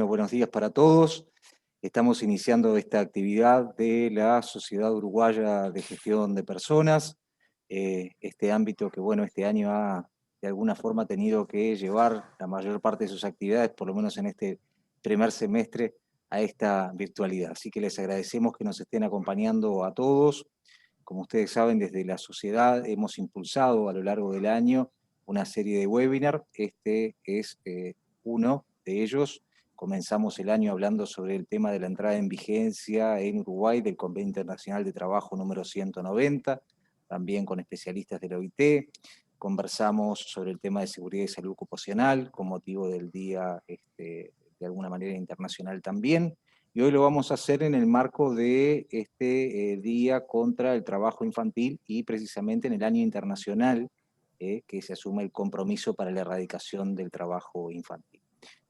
Buenos días para todos. Estamos iniciando esta actividad de la Sociedad Uruguaya de Gestión de Personas, este ámbito que, bueno, este año ha de alguna forma tenido que llevar la mayor parte de sus actividades, por lo menos en este primer semestre, a esta virtualidad. Así que les agradecemos que nos estén acompañando a todos. Como ustedes saben, desde la sociedad hemos impulsado a lo largo del año una serie de webinars. Este es uno de ellos. Comenzamos el año hablando sobre el tema de la entrada en vigencia en Uruguay del Convenio Internacional de Trabajo número 190, también con especialistas de la OIT. Conversamos sobre el tema de seguridad y salud ocupacional, con motivo del Día, de alguna manera, internacional también. Y hoy lo vamos a hacer en el marco de este Día contra el Trabajo Infantil y precisamente en el año internacional que se asume el compromiso para la erradicación del trabajo infantil.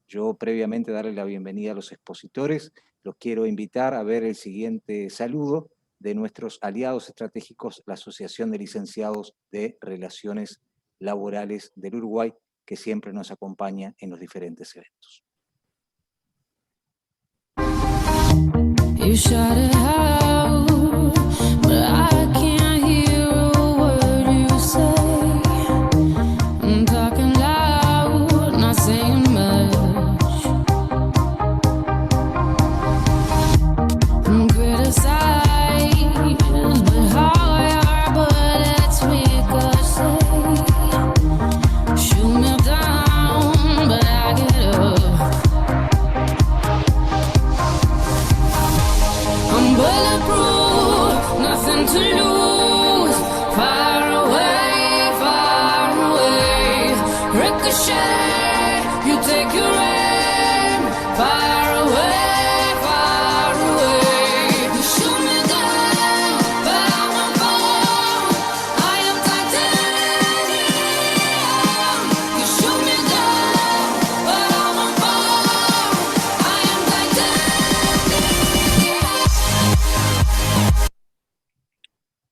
Yo previamente darle la bienvenida a los expositores, los quiero invitar a ver el siguiente saludo de nuestros aliados estratégicos, la Asociación de Licenciados de Relaciones Laborales del Uruguay, que siempre nos acompaña en los diferentes eventos. You shut it out, but I can't hear a word you say. I'm talking loud, not saying much. I'm criticized, but how your bullets ricochet. Shoot me down, but I get up. I'm bulletproof, nothing to lose. Far away, ricochet. You take your aim. Far away, you shoot me down, but I won't fall. I am titanium. You shoot me down, but I won't fall. I am titanium.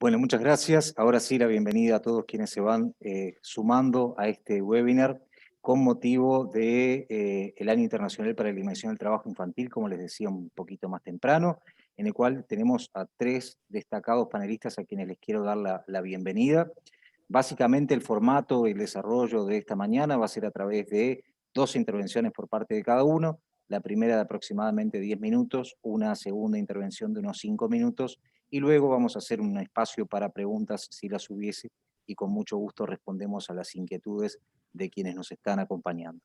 Bueno, muchas gracias. Ahora sí, la bienvenida a todos quienes se van sumando a este webinar con motivo de el Año Internacional para la Eliminación del Trabajo Infantil, como les decía un poquito más temprano, en el cual tenemos a 3 destacados panelistas a quienes les quiero dar la bienvenida. Básicamente el formato y el desarrollo de esta mañana va a ser a través de 2 intervenciones por parte de cada uno, la primera de aproximadamente 10 minutos, una segunda intervención de unos 5 minutos, y luego vamos a hacer un espacio para preguntas si las hubiese, y con mucho gusto respondemos a las inquietudes de quienes nos están acompañando.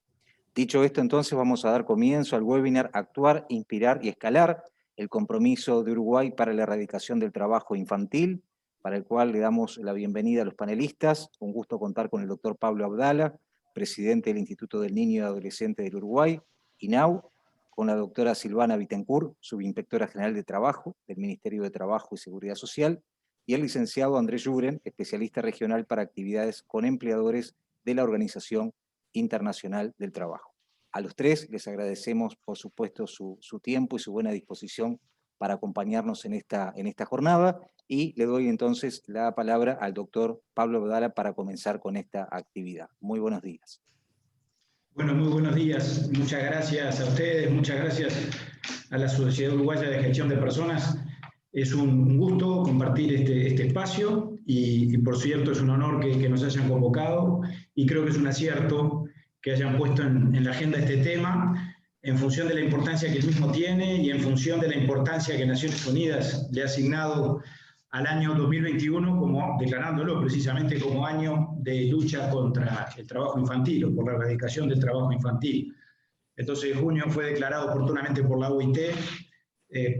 Dicho esto, entonces vamos a dar comienzo al webinar Actuar, Inspirar y Escalar, el compromiso de Uruguay para la erradicación del trabajo infantil, para el cual le damos la bienvenida a los panelistas. Un gusto contar con el doctor Pablo Abdala, presidente del Instituto del Niño y Adolescente del Uruguay, INAU, con la doctora Silvana Bittencourt, subinspectora general de Trabajo del Ministerio de Trabajo y Seguridad Social, y el licenciado Andrés Lluren, especialista regional para actividades con empleadores de la Organización Internacional del Trabajo. A los 3 les agradecemos, por supuesto, su tiempo y su buena disposición para acompañarnos en esta jornada, y le doy entonces la palabra al doctor Pablo Abdala para comenzar con esta actividad. Muy buenos días. Bueno, muy buenos días. Muchas gracias a ustedes, muchas gracias a la Sociedad Uruguaya de Gestión de Personas. Es un gusto compartir este espacio y por cierto es un honor que nos hayan convocado, y creo que es un acierto que hayan puesto en la agenda este tema en función de la importancia que el mismo tiene y en función de la importancia que Naciones Unidas le ha asignado al año 2021, como declarándolo precisamente como año de lucha contra el trabajo infantil o por la erradicación del trabajo infantil. El 12 de junio fue declarado oportunamente por la OIT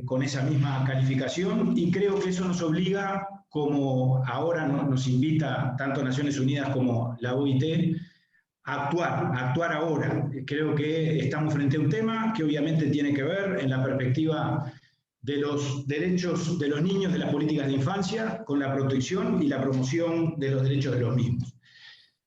con esa misma calificación, y creo que eso nos obliga, como ahora nos invita tanto Naciones Unidas como la OIT, a actuar ahora. Creo que estamos frente a un tema que obviamente tiene que ver en la perspectiva de los derechos de los niños, de las políticas de infancia, con la protección y la promoción de los derechos de los mismos.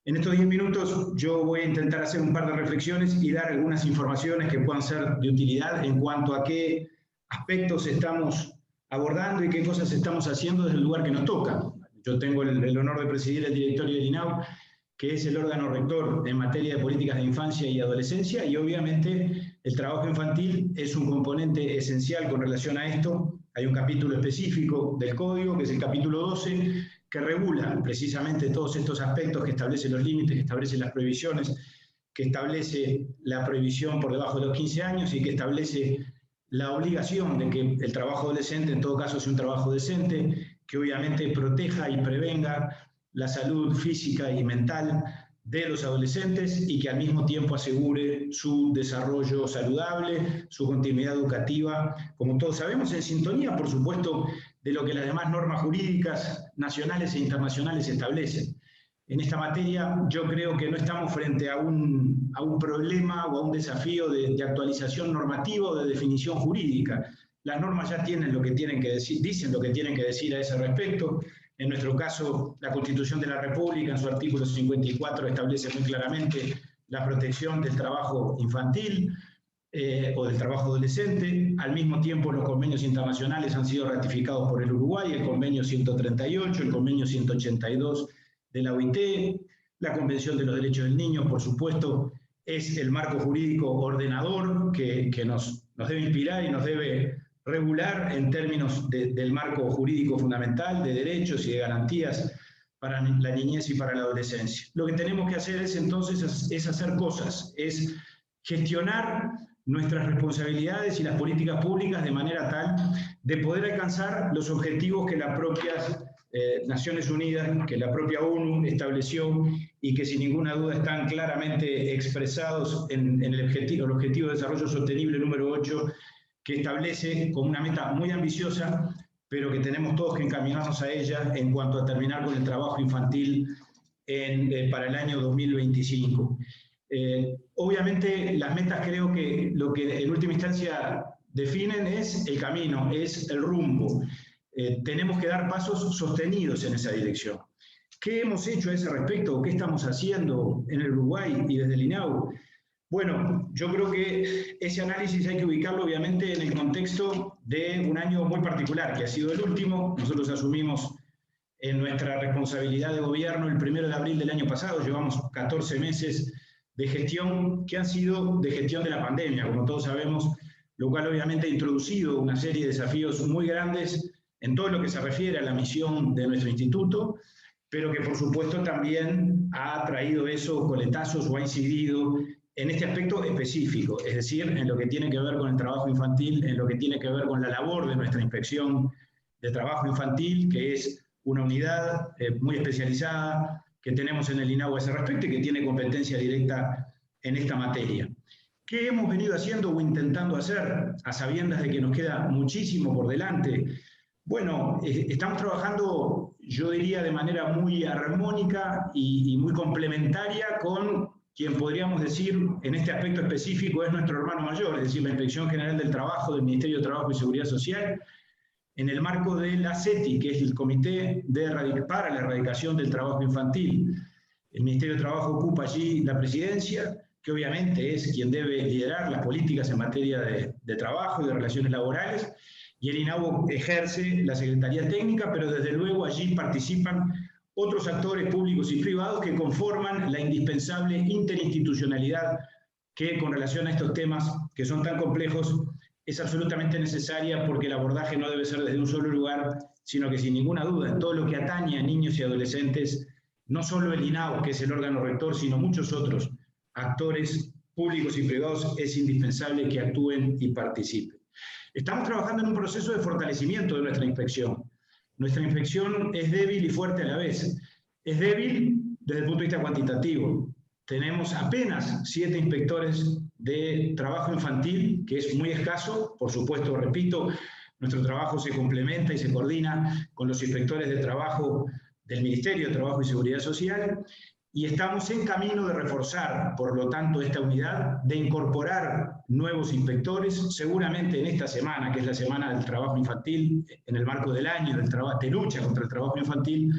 En estos 10 minutos yo voy a intentar hacer un par de reflexiones y dar algunas informaciones que puedan ser de utilidad en cuanto a qué aspectos estamos abordando y qué cosas estamos haciendo desde el lugar que nos toca. Yo tengo el honor de presidir el directorio del INAU, que es el órgano rector en materia de políticas de infancia y adolescencia, y obviamente El trabajo infantil es un componente esencial con relación a esto. Hay un capítulo específico del Código, que es el capítulo 12, que regula precisamente todos estos aspectos, que establece los límites, que establece las prohibiciones, que establece la prohibición por debajo de los 15 años y que establece la obligación de que el trabajo adolescente en todo caso sea un trabajo decente, que obviamente proteja y prevenga la salud física y mental de los adolescentes y que al mismo tiempo asegure su desarrollo saludable, su continuidad educativa, como todos sabemos, en sintonía, por supuesto, de lo que las demás normas jurídicas nacionales e internacionales establecen. En esta materia yo creo que no estamos frente a un problema o a un desafío de actualización normativa o de definición jurídica. Las normas ya tienen lo que tienen que decir, dicen lo que tienen que decir a ese respecto. En nuestro caso, la Constitución de la República, en su artículo 54, establece muy claramente la protección del trabajo infantil o del trabajo adolescente. Al mismo tiempo, los convenios internacionales han sido ratificados por el Uruguay, el convenio 138, el convenio 182 de la OIT, la Convención de los Derechos del Niño, por supuesto, es el marco jurídico ordenador que nos debe inspirar y nos debe regular en términos del marco jurídico fundamental, de derechos y de garantías para la niñez y para la adolescencia. Lo que tenemos que hacer entonces es hacer cosas, es gestionar nuestras responsabilidades y las políticas públicas de manera tal de poder alcanzar los objetivos que las propias Naciones Unidas, que la propia ONU estableció y que sin ninguna duda están claramente expresados en el objetivo de desarrollo sostenible número 8, que establece como una meta muy ambiciosa, pero que tenemos todos que encaminarnos a ella en cuanto a terminar con el trabajo infantil para el año 2025. Obviamente las metas creo que lo que en última instancia definen es el camino, es el rumbo. Tenemos que dar pasos sostenidos en esa dirección. ¿Qué hemos hecho a ese respecto? ¿Qué estamos haciendo en el Uruguay y desde el INAU? Bueno, yo creo que ese análisis hay que ubicarlo obviamente en el contexto de un año muy particular, que ha sido el último. Nosotros asumimos en nuestra responsabilidad de gobierno el 1 de abril del año pasado, llevamos 14 meses de gestión que han sido de gestión de la pandemia, como todos sabemos, lo cual obviamente ha introducido una serie de desafíos muy grandes en todo lo que se refiere a la misión de nuestro instituto, pero que por supuesto también ha traído esos coletazos o ha incidido en este aspecto específico, es decir, en lo que tiene que ver con el trabajo infantil, en lo que tiene que ver con la labor de nuestra inspección de trabajo infantil, que es una unidad muy especializada que tenemos en el INAU a ese respecto y que tiene competencia directa en esta materia. ¿Qué hemos venido haciendo o intentando hacer a sabiendas de que nos queda muchísimo por delante? Bueno, estamos trabajando, yo diría, de manera muy armónica y muy complementaria con quien podríamos decir en este aspecto específico es nuestro hermano mayor, es decir, la Inspección General del Trabajo del Ministerio de Trabajo y Seguridad Social, en el marco de la CETI, que es el Comité para la Erradicación del Trabajo Infantil. El Ministerio de Trabajo ocupa allí la presidencia, que obviamente es quien debe liderar las políticas en materia de trabajo y de relaciones laborales, y el INAU ejerce la Secretaría Técnica, pero desde luego allí participan otros actores públicos y privados que conforman la indispensable interinstitucionalidad que con relación a estos temas que son tan complejos es absolutamente necesaria, porque el abordaje no debe ser desde un solo lugar, sino que sin ninguna duda en todo lo que atañe a niños y adolescentes, no solo el INAU, que es el órgano rector, sino muchos otros actores públicos y privados, es indispensable que actúen y participen. Estamos trabajando en un proceso de fortalecimiento de nuestra inspección. Nuestra inspección es débil y fuerte a la vez. Es débil desde el punto de vista cuantitativo. Tenemos apenas 7 inspectores de trabajo infantil, que es muy escaso. Por supuesto, repito, nuestro trabajo se complementa y se coordina con los inspectores de trabajo del Ministerio de Trabajo y Seguridad Social, y estamos en camino de reforzar, por lo tanto, esta unidad, de incorporar nuevos inspectores, seguramente en esta semana, que es la Semana del Trabajo Infantil, en el marco del año de lucha contra el trabajo infantil,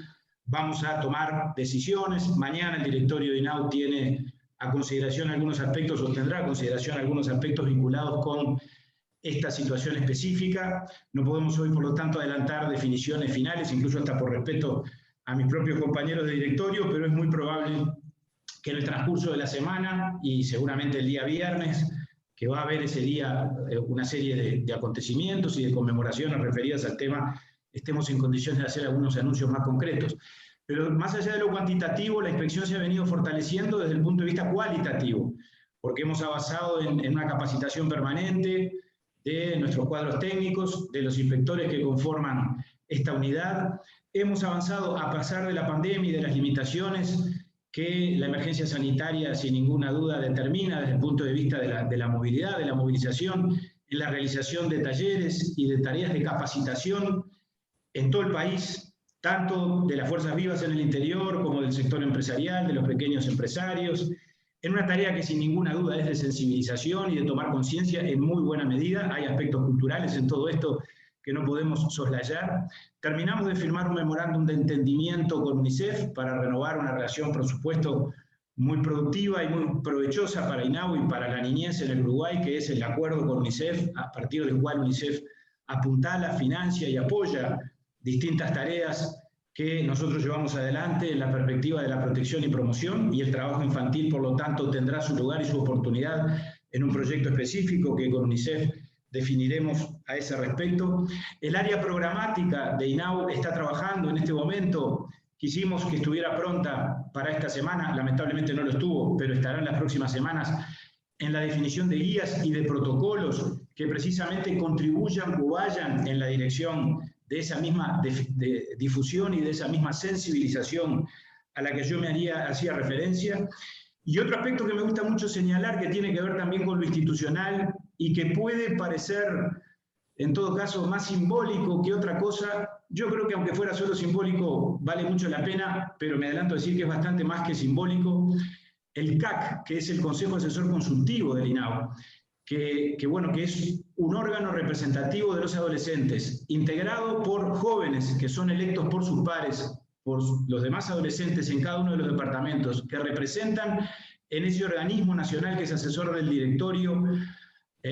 vamos a tomar decisiones. Mañana el directorio de INAU tiene a consideración algunos aspectos, o tendrá a consideración algunos aspectos vinculados con esta situación específica. No podemos hoy, por lo tanto, adelantar definiciones finales, incluso hasta por respeto a mis propios compañeros de directorio, pero es muy probable que en el transcurso de la semana y seguramente el día viernes que va a haber ese día una serie de acontecimientos y de conmemoraciones referidas al tema, estemos en condiciones de hacer algunos anuncios más concretos. Pero más allá de lo cuantitativo, la inspección se ha venido fortaleciendo desde el punto de vista cualitativo, porque hemos avanzado en una capacitación permanente de nuestros cuadros técnicos, de los inspectores que conforman esta unidad. Hemos avanzado a pesar de la pandemia y de las limitaciones que la emergencia sanitaria, sin ninguna duda, determina desde el punto de vista de la movilidad, de la movilización, en la realización de talleres y de tareas de capacitación en todo el país, tanto de las fuerzas vivas en el interior como del sector empresarial, de los pequeños empresarios, en una tarea que sin ninguna duda es de sensibilización y de tomar conciencia en muy buena medida. Hay aspectos culturales en todo esto que no podemos soslayar. Terminamos de firmar un memorándum de entendimiento con UNICEF para renovar una relación, por supuesto, muy productiva y muy provechosa para INAU y para la niñez en el Uruguay, que es el acuerdo con UNICEF, a partir del cual UNICEF apuntala, financia y apoya distintas tareas que nosotros llevamos adelante en la perspectiva de la protección y promoción, y el trabajo infantil, por lo tanto, tendrá su lugar y su oportunidad en un proyecto específico que con UNICEF definiremos a ese respecto. El área programática de INAU está trabajando en este momento. Quisimos que estuviera pronta para esta semana, lamentablemente no lo estuvo, pero estará en las próximas semanas, en la definición de guías y de protocolos que precisamente contribuyan o vayan en la dirección de esa misma difusión y de esa misma sensibilización a la que yo hacía referencia. Y otro aspecto que me gusta mucho señalar, que tiene que ver también con lo institucional y que puede parecer, en todo caso, más simbólico que otra cosa. Yo creo que aunque fuera solo simbólico, vale mucho la pena, pero me adelanto a decir que es bastante más que simbólico. El CAC, que es el Consejo Asesor Consultivo del INAU, que es un órgano representativo de los adolescentes, integrado por jóvenes que son electos por sus pares, por los demás adolescentes en cada uno de los departamentos, que representan en ese organismo nacional que es asesor del directorio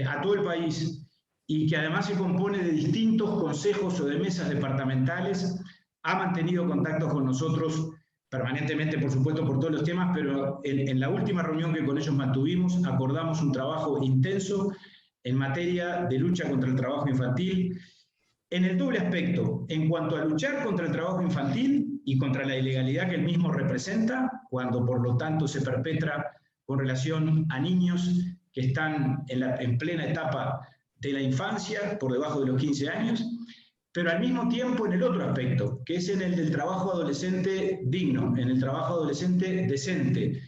a todo el país, y que además se compone de distintos consejos o de mesas departamentales, ha mantenido contactos con nosotros permanentemente, por supuesto, por todos los temas, pero en la última reunión que con ellos mantuvimos, acordamos un trabajo intenso en materia de lucha contra el trabajo infantil, en el doble aspecto, en cuanto a luchar contra el trabajo infantil y contra la ilegalidad que el mismo representa, cuando por lo tanto se perpetra con relación a niños que están en plena etapa de la infancia, por debajo de los 15 años, pero al mismo tiempo en el otro aspecto, que es en el del trabajo adolescente digno, en el trabajo adolescente decente,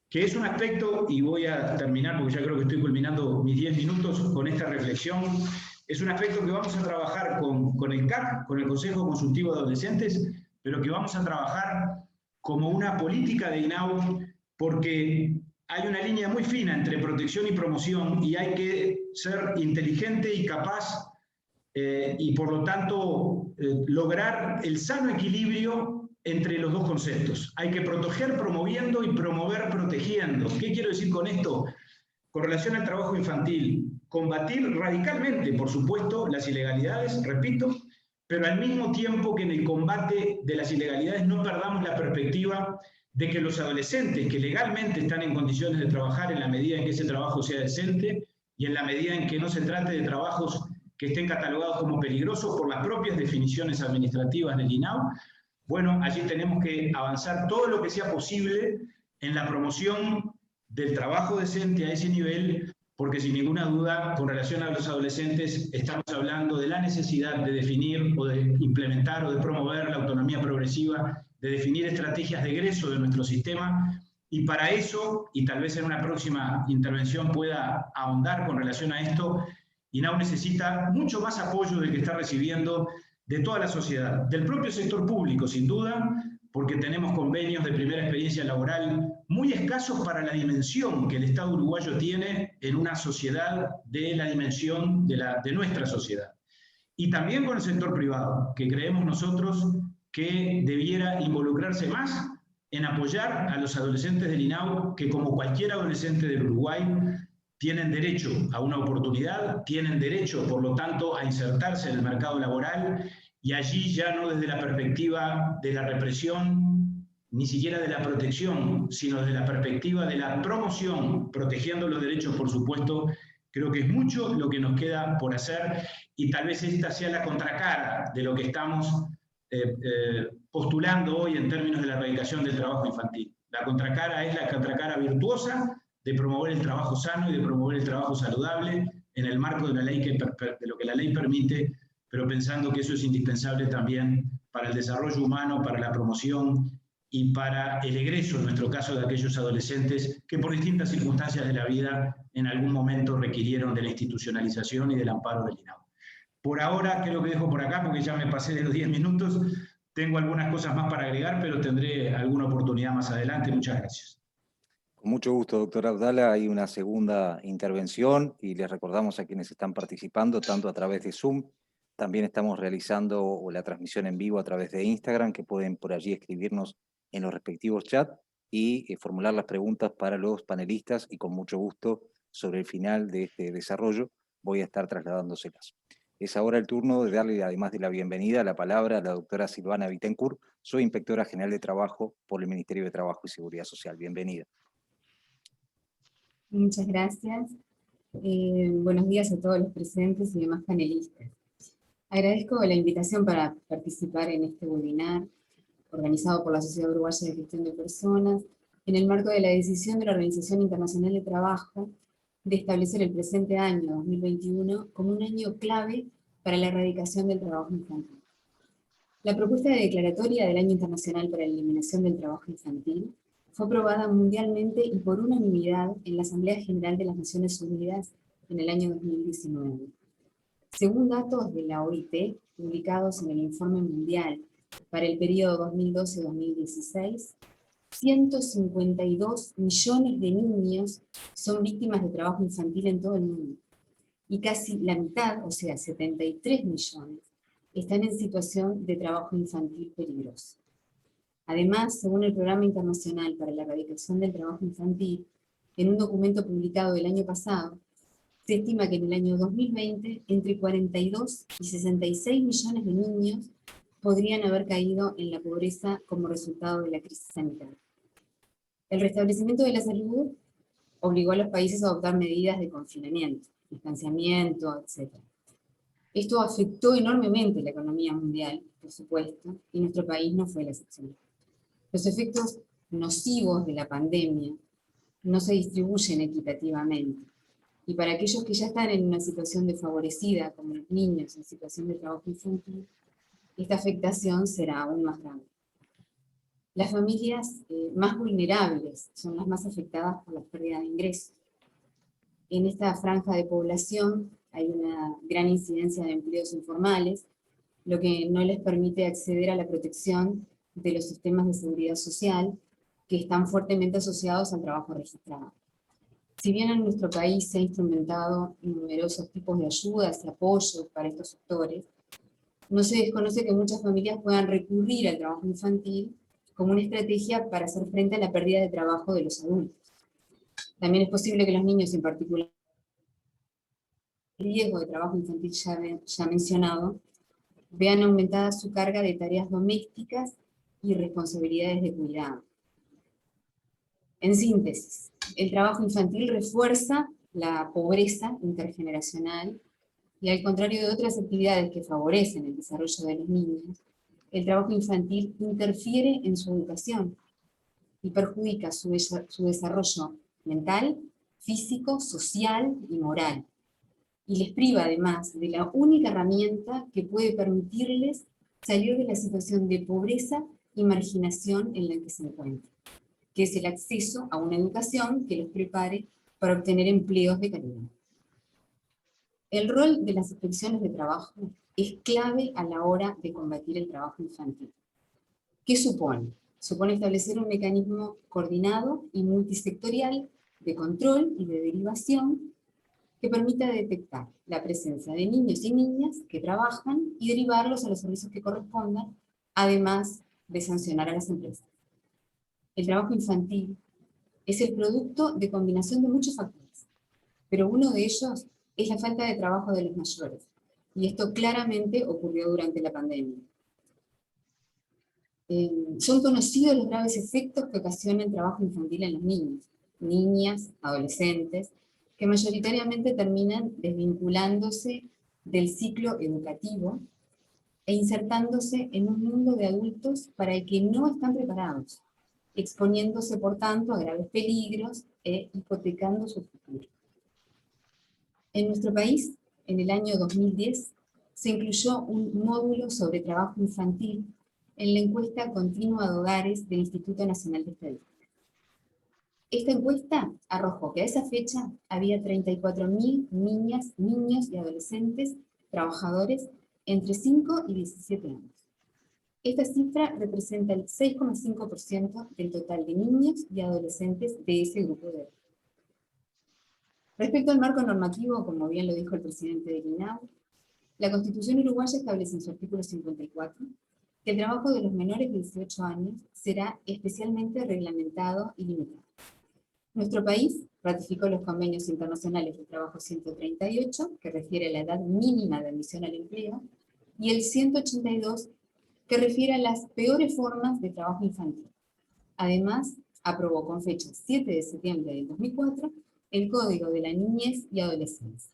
que es un aspecto, y voy a terminar porque ya creo que estoy culminando mis 10 minutos con esta reflexión, es un aspecto que vamos a trabajar con el CAC, con el Consejo Consultivo de Adolescentes, pero que vamos a trabajar como una política de INAU, porque hay una línea muy fina entre protección y promoción, y hay que ser inteligente y capaz y por lo tanto lograr el sano equilibrio entre los dos conceptos. Hay que proteger promoviendo y promover protegiendo. ¿Qué quiero decir con esto? Con relación al trabajo infantil, combatir radicalmente, por supuesto, las ilegalidades, repito, pero al mismo tiempo que en el combate de las ilegalidades no perdamos la perspectiva de que los adolescentes que legalmente están en condiciones de trabajar, en la medida en que ese trabajo sea decente y en la medida en que no se trate de trabajos que estén catalogados como peligrosos por las propias definiciones administrativas del INAU, bueno, allí tenemos que avanzar todo lo que sea posible en la promoción del trabajo decente a ese nivel, porque sin ninguna duda, con relación a los adolescentes, estamos hablando de la necesidad de definir o de implementar o de promover la autonomía progresiva, de definir estrategias de egreso de nuestro sistema, y para eso, y tal vez en una próxima intervención pueda ahondar con relación a esto, INAU necesita mucho más apoyo del que está recibiendo de toda la sociedad, del propio sector público, sin duda, porque tenemos convenios de primera experiencia laboral muy escasos para la dimensión que el Estado uruguayo tiene en una sociedad de la dimensión de nuestra sociedad. Y también con el sector privado, que creemos nosotros que debiera involucrarse más en apoyar a los adolescentes del INAU, que como cualquier adolescente del Uruguay, tienen derecho a una oportunidad, tienen derecho, por lo tanto, a insertarse en el mercado laboral, y allí ya no desde la perspectiva de la represión, ni siquiera de la protección, sino desde la perspectiva de la promoción, protegiendo los derechos, por supuesto, Creo que es mucho lo que nos queda por hacer y tal vez esta sea la contracara de lo que estamos postulando hoy en términos de la erradicación del trabajo infantil. La contracara es la contracara virtuosa de promover el trabajo sano y de promover el trabajo saludable en el marco de, de lo que la ley permite, pero pensando que eso es indispensable también para el desarrollo humano, para la promoción y para el egreso, en nuestro caso, de aquellos adolescentes que por distintas circunstancias de la vida en algún momento requirieron de la institucionalización y del amparo del INAU. Por ahora creo que dejo por acá porque ya me pasé de los 10 minutos. Tengo algunas cosas más para agregar, pero tendré alguna oportunidad más adelante. Muchas gracias. Con mucho gusto, doctor Abdala. Hay una segunda intervención y les recordamos a quienes están participando, tanto a través de Zoom, también estamos realizando la transmisión en vivo a través de Instagram, que pueden por allí escribirnos en los respectivos chats y formular las preguntas para los panelistas, y con mucho gusto, sobre el final de este desarrollo, voy a estar trasladándoselas. Es ahora el turno de darle, además de la bienvenida, la palabra a la doctora Silvana Bittencourt, soy inspectora general de trabajo por el Ministerio de Trabajo y Seguridad Social. Bienvenida. Muchas gracias. Buenos días a todos los presentes y demás panelistas. Agradezco la invitación para participar en este webinar organizado por la Sociedad Uruguaya de Gestión de Personas en el marco de la decisión de la Organización Internacional de Trabajo de establecer el presente año 2021 como un año clave para la erradicación del trabajo infantil. La propuesta de declaratoria del Año Internacional para la Eliminación del Trabajo Infantil fue aprobada mundialmente y por unanimidad en la Asamblea General de las Naciones Unidas en el año 2019. Según datos de la OIT, publicados en el Informe Mundial para el periodo 2012-2016, 152 millones de niños son víctimas de trabajo infantil en todo el mundo, y casi la mitad, o sea, 73 millones, están en situación de trabajo infantil peligroso. Además, según el Programa Internacional para la Erradicación del Trabajo Infantil, en un documento publicado el año pasado, se estima que en el año 2020, entre 42 y 66 millones de niños podrían haber caído en la pobreza como resultado de la crisis sanitaria. El restablecimiento de la salud obligó a los países a adoptar medidas de confinamiento, distanciamiento, etc. Esto afectó enormemente la economía mundial, por supuesto, y nuestro país no fue la excepción. Los efectos nocivos de la pandemia no se distribuyen equitativamente, y para aquellos que ya están en una situación desfavorecida, como los niños en situación de trabajo infantil, esta afectación será aún más grande. Las familias más vulnerables son las más afectadas por la pérdida de ingresos. En esta franja de población hay una gran incidencia de empleos informales, lo que no les permite acceder a la protección de los sistemas de seguridad social que están fuertemente asociados al trabajo registrado. Si bien en nuestro país se han instrumentado numerosos tipos de ayudas y apoyos para estos sectores, no se desconoce que muchas familias puedan recurrir al trabajo infantil como una estrategia para hacer frente a la pérdida de trabajo de los adultos. También es posible que los niños, en particular, el riesgo de trabajo infantil ya mencionado, vean aumentada su carga de tareas domésticas y responsabilidades de cuidado. En síntesis, el trabajo infantil refuerza la pobreza intergeneracional y, al contrario de otras actividades que favorecen el desarrollo de los niños, el trabajo infantil interfiere en su educación y perjudica su desarrollo mental, físico, social y moral, y les priva además de la única herramienta que puede permitirles salir de la situación de pobreza y marginación en la que se encuentran, que es el acceso a una educación que los prepare para obtener empleos de calidad. El rol de las inspecciones de trabajo es clave a la hora de combatir el trabajo infantil. ¿Qué supone? Supone establecer un mecanismo coordinado y multisectorial de control y de derivación que permita detectar la presencia de niños y niñas que trabajan y derivarlos a los servicios que correspondan, además de sancionar a las empresas. El trabajo infantil es el producto de combinación de muchos factores, pero uno de ellos es la falta de trabajo de los mayores, y esto claramente ocurrió durante la pandemia. Son conocidos los graves efectos que ocasiona el trabajo infantil en los niños, niñas, adolescentes, que mayoritariamente terminan desvinculándose del ciclo educativo e insertándose en un mundo de adultos para el que no están preparados, exponiéndose por tanto a graves peligros e hipotecando su futuro. En nuestro país, en el año 2010, se incluyó un módulo sobre trabajo infantil en la encuesta continua de hogares del Instituto Nacional de Estadística. Esta encuesta arrojó que a esa fecha había 34.000 niñas, niños y adolescentes trabajadores entre 5 y 17 años. Esta cifra representa el 6,5% del total de niños y adolescentes de ese grupo de edad. Respecto al marco normativo, como bien lo dijo el presidente del INAU, la Constitución uruguaya establece en su artículo 54 que el trabajo de los menores de 18 años será especialmente reglamentado y limitado. Nuestro país ratificó los convenios internacionales de trabajo 138, que refiere a la edad mínima de admisión al empleo, y el 182, que refiere a las peores formas de trabajo infantil. Además, aprobó con fecha 7 de septiembre del 2004 el Código de la Niñez y Adolescencia.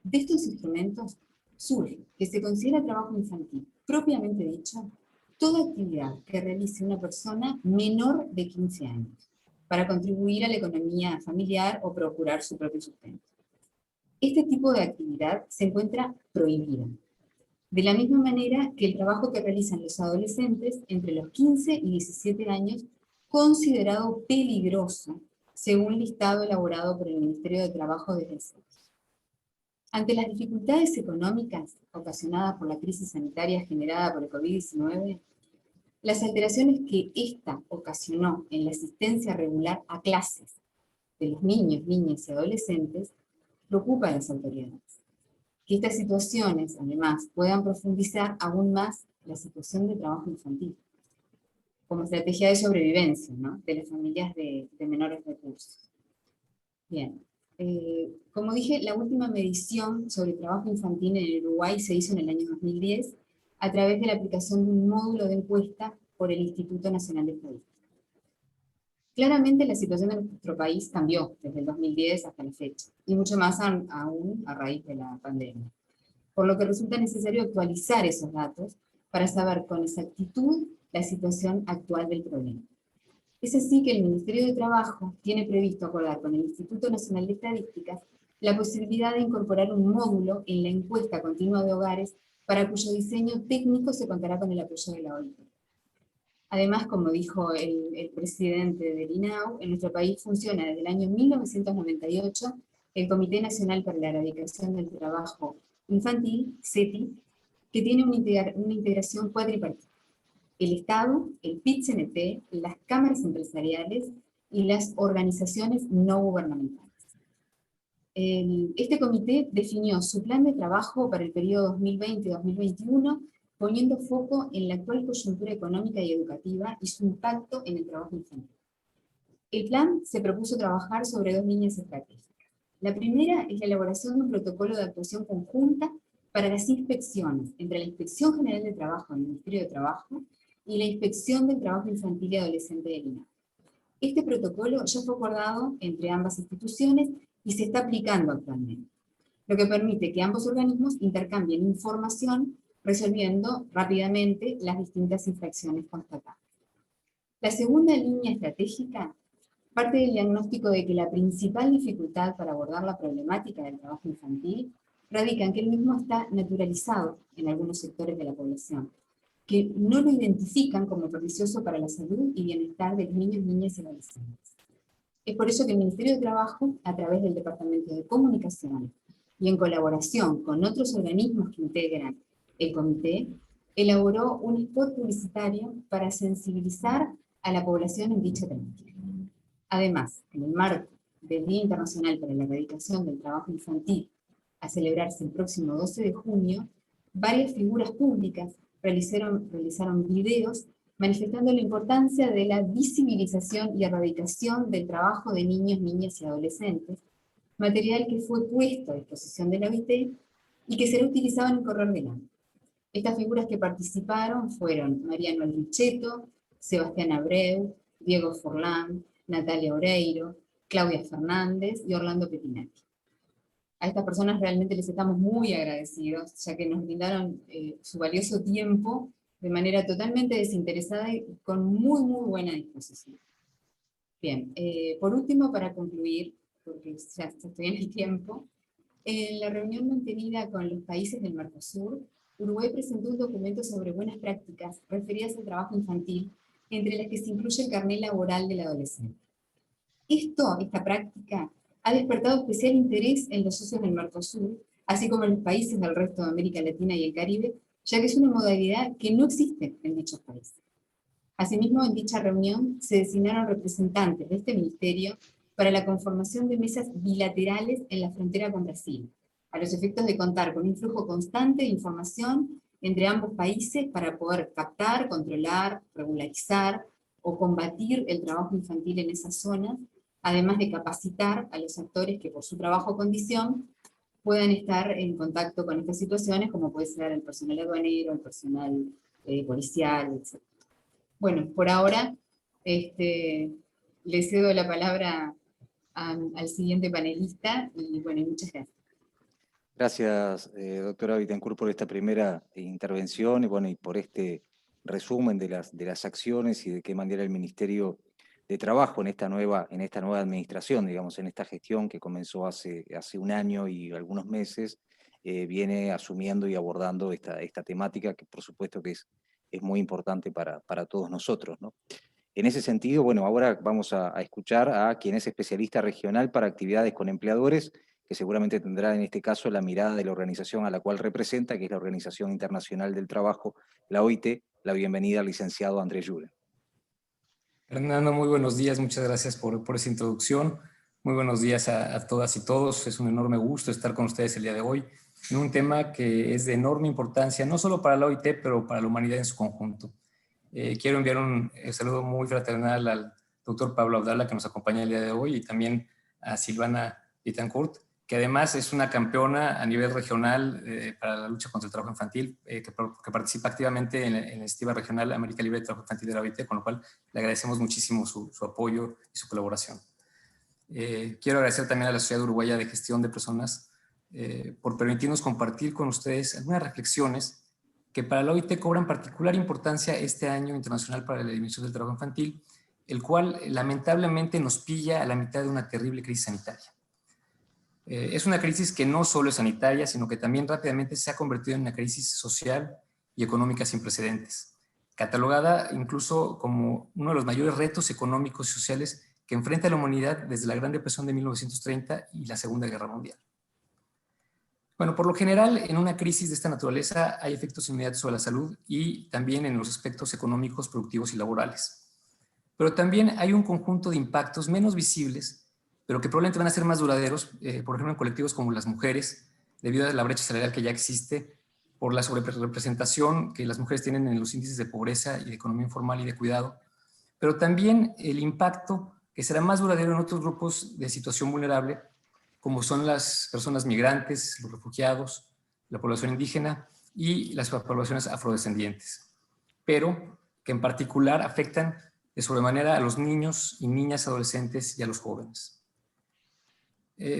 De estos instrumentos surge que se considera trabajo infantil, propiamente dicho, toda actividad que realice una persona menor de 15 años, para contribuir a la economía familiar o procurar su propio sustento. Este tipo de actividad se encuentra prohibida, de la misma manera que el trabajo que realizan los adolescentes entre los 15 y 17 años, considerado peligroso, según listado elaborado por el Ministerio de Trabajo desde el CEPS. Ante las dificultades económicas ocasionadas por la crisis sanitaria generada por el COVID-19, las alteraciones que ésta ocasionó en la asistencia regular a clases de los niños, niñas y adolescentes preocupa a las autoridades. Que estas situaciones, además, puedan profundizar aún más la situación de trabajo infantil, como estrategia de sobrevivencia, ¿no?, de las familias de menores recursos. Bien, como dije, la última medición sobre trabajo infantil en el Uruguay se hizo en el año 2010 a través de la aplicación de un módulo de encuesta por el Instituto Nacional de Estadística. Claramente la situación de nuestro país cambió desde el 2010 hasta la fecha, y mucho más aún a raíz de la pandemia, por lo que resulta necesario actualizar esos datos para saber con exactitud la situación actual del problema. Es así que el Ministerio de Trabajo tiene previsto acordar con el Instituto Nacional de Estadísticas la posibilidad de incorporar un módulo en la encuesta continua de hogares para cuyo diseño técnico se contará con el apoyo de la OIT. Además, como dijo el presidente del INAU, en nuestro país funciona desde el año 1998 el Comité Nacional para la Erradicación del Trabajo Infantil, CETI, que tiene una integración cuadripartita: el Estado, el PIT-CNT, las cámaras empresariales y las organizaciones no gubernamentales. Este comité definió su plan de trabajo para el periodo 2020-2021, poniendo foco en la actual coyuntura económica y educativa y su impacto en el trabajo infantil. El plan se propuso trabajar sobre dos líneas estratégicas. La primera es la elaboración de un protocolo de actuación conjunta para las inspecciones entre la Inspección General de Trabajo del Ministerio de Trabajo y la Inspección del Trabajo Infantil y Adolescente del INAU. Este protocolo ya fue acordado entre ambas instituciones y se está aplicando actualmente, lo que permite que ambos organismos intercambien información, resolviendo rápidamente las distintas infracciones constatadas. La segunda línea estratégica parte del diagnóstico de que la principal dificultad para abordar la problemática del trabajo infantil radica en que el mismo está naturalizado en algunos sectores de la población, que no lo identifican como pernicioso para la salud y bienestar de los niños, niñas y adolescentes. Es por eso que el Ministerio de Trabajo, a través del Departamento de Comunicación y en colaboración con otros organismos que integran el comité, elaboró un spot publicitario para sensibilizar a la población en dicha temática. Además, en el marco del Día Internacional para la Erradicación del Trabajo Infantil, a celebrarse el próximo 12 de junio, varias figuras públicas realizaron videos manifestando la importancia de la visibilización y erradicación del trabajo de niños, niñas y adolescentes, material que fue puesto a disposición de la OIT y que será utilizado en el correr del año. Estas figuras que participaron fueron Mariano Alrichetto, Sebastián Abreu, Diego Forlán, Natalia Oreiro, Claudia Fernández y Orlando Petinati. A estas personas realmente les estamos muy agradecidos, ya que nos brindaron su valioso tiempo de manera totalmente desinteresada y con muy, muy buena disposición. Bien, por último, para concluir, porque ya estoy en el tiempo, en la reunión mantenida con los países del Mercosur, Uruguay presentó un documento sobre buenas prácticas referidas al trabajo infantil, entre las que se incluye el carnet laboral del adolescente. Esta práctica, ha despertado especial interés en los socios del Mercosur, así como en los países del resto de América Latina y el Caribe, ya que es una modalidad que no existe en dichos países. Asimismo, en dicha reunión se designaron representantes de este ministerio para la conformación de mesas bilaterales en la frontera con Brasil, a los efectos de contar con un flujo constante de información entre ambos países para poder captar, controlar, regularizar o combatir el trabajo infantil en esas zonas, además de capacitar a los actores que por su trabajo o condición puedan estar en contacto con estas situaciones, como puede ser el personal aduanero, el personal policial, etc. Bueno, por ahora le cedo la palabra al siguiente panelista, y bueno, muchas gracias. Gracias, doctora Bittencourt, por esta primera intervención y, bueno, y por este resumen de las acciones y de qué manera el Ministerio de Trabajo en esta nueva administración, digamos, en esta gestión que comenzó hace un año y algunos meses, viene asumiendo y abordando esta temática que por supuesto que es muy importante para todos nosotros, ¿no? En ese sentido, bueno, ahora vamos a escuchar a quien es especialista regional para actividades con empleadores, que seguramente tendrá en este caso la mirada de la organización a la cual representa, que es la Organización Internacional del Trabajo, la OIT. La bienvenida al licenciado Andrés Julen. Fernando, muy buenos días, muchas gracias por esa introducción. Muy buenos días a todas y todos. Es un enorme gusto estar con ustedes el día de hoy en un tema que es de enorme importancia, no solo para la OIT, pero para la humanidad en su conjunto. Quiero enviar un saludo muy fraternal al doctor Pablo Abdala, que nos acompaña el día de hoy, y también a Silvana Bittencourt, que además es una campeona a nivel regional para la lucha contra el trabajo infantil, que participa activamente en la iniciativa regional América Libre de Trabajo Infantil de la OIT, con lo cual le agradecemos muchísimo su apoyo y su colaboración. Quiero agradecer también a la Sociedad Uruguaya de Gestión de Personas por permitirnos compartir con ustedes algunas reflexiones que para la OIT cobran particular importancia este año internacional para la eliminación del trabajo infantil, el cual lamentablemente nos pilla a la mitad de una terrible crisis sanitaria. Es una crisis que no solo es sanitaria, sino que también rápidamente se ha convertido en una crisis social y económica sin precedentes, catalogada incluso como uno de los mayores retos económicos y sociales que enfrenta la humanidad desde la Gran Depresión de 1930 y la Segunda Guerra Mundial. Bueno, por lo general, en una crisis de esta naturaleza hay efectos inmediatos sobre la salud y también en los aspectos económicos, productivos y laborales. Pero también hay un conjunto de impactos menos visibles, pero que probablemente van a ser más duraderos, por ejemplo, en colectivos como las mujeres, debido a la brecha salarial que ya existe, por la sobrerepresentación que las mujeres tienen en los índices de pobreza y de economía informal y de cuidado, pero también el impacto que será más duradero en otros grupos de situación vulnerable, como son las personas migrantes, los refugiados, la población indígena y las poblaciones afrodescendientes, pero que en particular afectan de sobremanera a los niños y niñas adolescentes y a los jóvenes.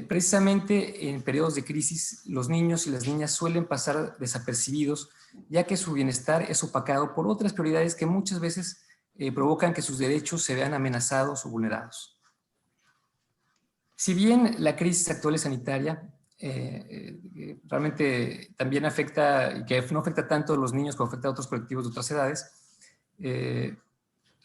Precisamente en periodos de crisis, los niños y las niñas suelen pasar desapercibidos, ya que su bienestar es opacado por otras prioridades que muchas veces provocan que sus derechos se vean amenazados o vulnerados. Si bien la crisis actual es sanitaria, realmente también afecta, y que no afecta tanto a los niños como afecta a otros colectivos de otras edades, en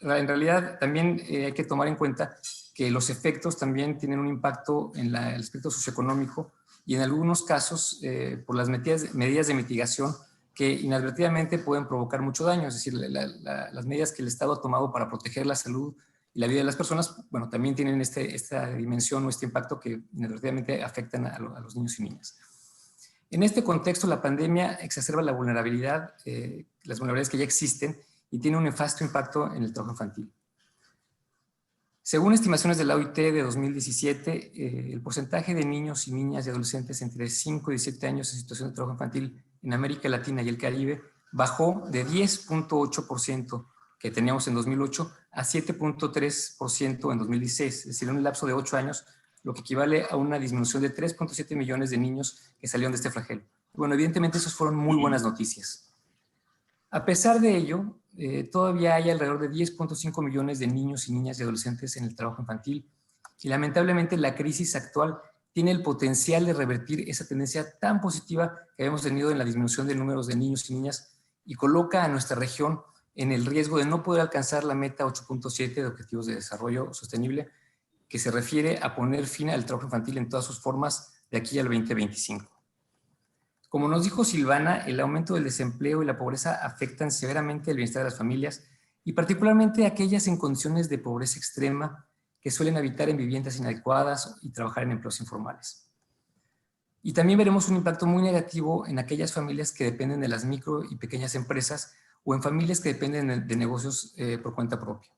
realidad también hay que tomar en cuenta que los efectos también tienen un impacto en el aspecto socioeconómico y en algunos casos por las medidas de mitigación que inadvertidamente pueden provocar mucho daño, es decir, las medidas que el Estado ha tomado para proteger la salud y la vida de las personas, bueno, también tienen esta dimensión o este impacto que inadvertidamente afectan a los niños y niñas. En este contexto, la pandemia exacerba la vulnerabilidad, las vulnerabilidades que ya existen y tiene un nefasto impacto en el trabajo infantil. Según estimaciones de la OIT de 2017, el porcentaje de niños y niñas y adolescentes entre 5 y 17 años en situación de trabajo infantil en América Latina y el Caribe bajó de 10.8% que teníamos en 2008 a 7.3% en 2016, es decir, en un lapso de 8 años lo que equivale a una disminución de 3.7 millones de niños que salieron de este flagelo. Bueno, evidentemente esas fueron muy buenas noticias. A pesar de ello, todavía hay alrededor de 10.5 millones de niños y niñas y adolescentes en el trabajo infantil y lamentablemente la crisis actual tiene el potencial de revertir esa tendencia tan positiva que habíamos tenido en la disminución de números de niños y niñas y coloca a nuestra región en el riesgo de no poder alcanzar la meta 8.7 de Objetivos de Desarrollo Sostenible, que se refiere a poner fin al trabajo infantil en todas sus formas de aquí al 2025. Como nos dijo Silvana, el aumento del desempleo y la pobreza afectan severamente el bienestar de las familias y particularmente aquellas en condiciones de pobreza extrema que suelen habitar en viviendas inadecuadas y trabajar en empleos informales. Y también veremos un impacto muy negativo en aquellas familias que dependen de las micro y pequeñas empresas o en familias que dependen de negocios por cuenta propia.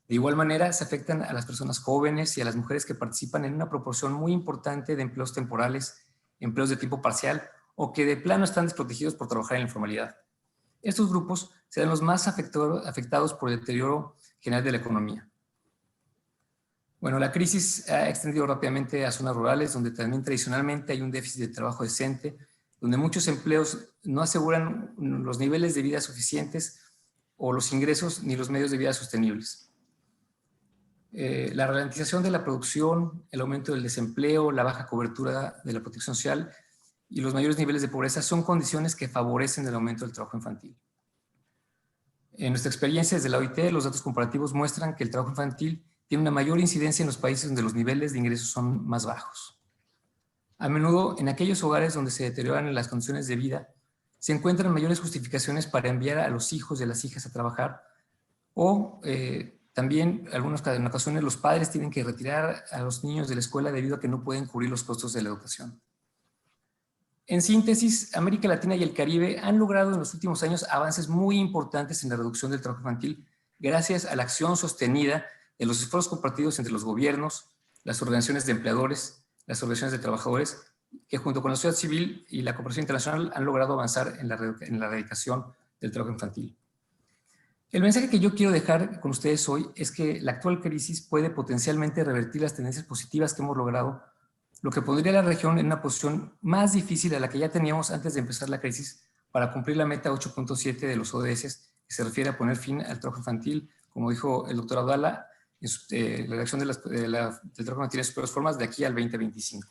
De igual manera, se afectan a las personas jóvenes y a las mujeres que participan en una proporción muy importante de empleos temporales, empleos de tiempo parcial o que de plano están desprotegidos por trabajar en la informalidad. Estos grupos serán los más afectados por el deterioro general de la economía. Bueno, la crisis ha extendido rápidamente a zonas rurales donde también tradicionalmente hay un déficit de trabajo decente, donde muchos empleos no aseguran los niveles de vida suficientes o los ingresos ni los medios de vida sostenibles. La ralentización de la producción, el aumento del desempleo, la baja cobertura de la protección social y los mayores niveles de pobreza son condiciones que favorecen el aumento del trabajo infantil. En nuestra experiencia desde la OIT, los datos comparativos muestran que el trabajo infantil tiene una mayor incidencia en los países donde los niveles de ingresos son más bajos. A menudo, en aquellos hogares donde se deterioran las condiciones de vida, se encuentran mayores justificaciones para enviar a los hijos y a las hijas a trabajar o también en ocasiones los padres tienen que retirar a los niños de la escuela debido a que no pueden cubrir los costos de la educación. En síntesis, América Latina y el Caribe han logrado en los últimos años avances muy importantes en la reducción del trabajo infantil gracias a la acción sostenida de los esfuerzos compartidos entre los gobiernos, las organizaciones de empleadores, las organizaciones de trabajadores, que junto con la sociedad civil y la cooperación internacional han logrado avanzar en la erradicación del trabajo infantil. El mensaje que yo quiero dejar con ustedes hoy es que la actual crisis puede potencialmente revertir las tendencias positivas que hemos logrado, lo que pondría a la región en una posición más difícil a la que ya teníamos antes de empezar la crisis para cumplir la meta 8.7 de los ODS, que se refiere a poner fin al trabajo infantil, como dijo el doctor Abdala, en la reducción del trabajo infantil en sus peores formas de aquí al 2025.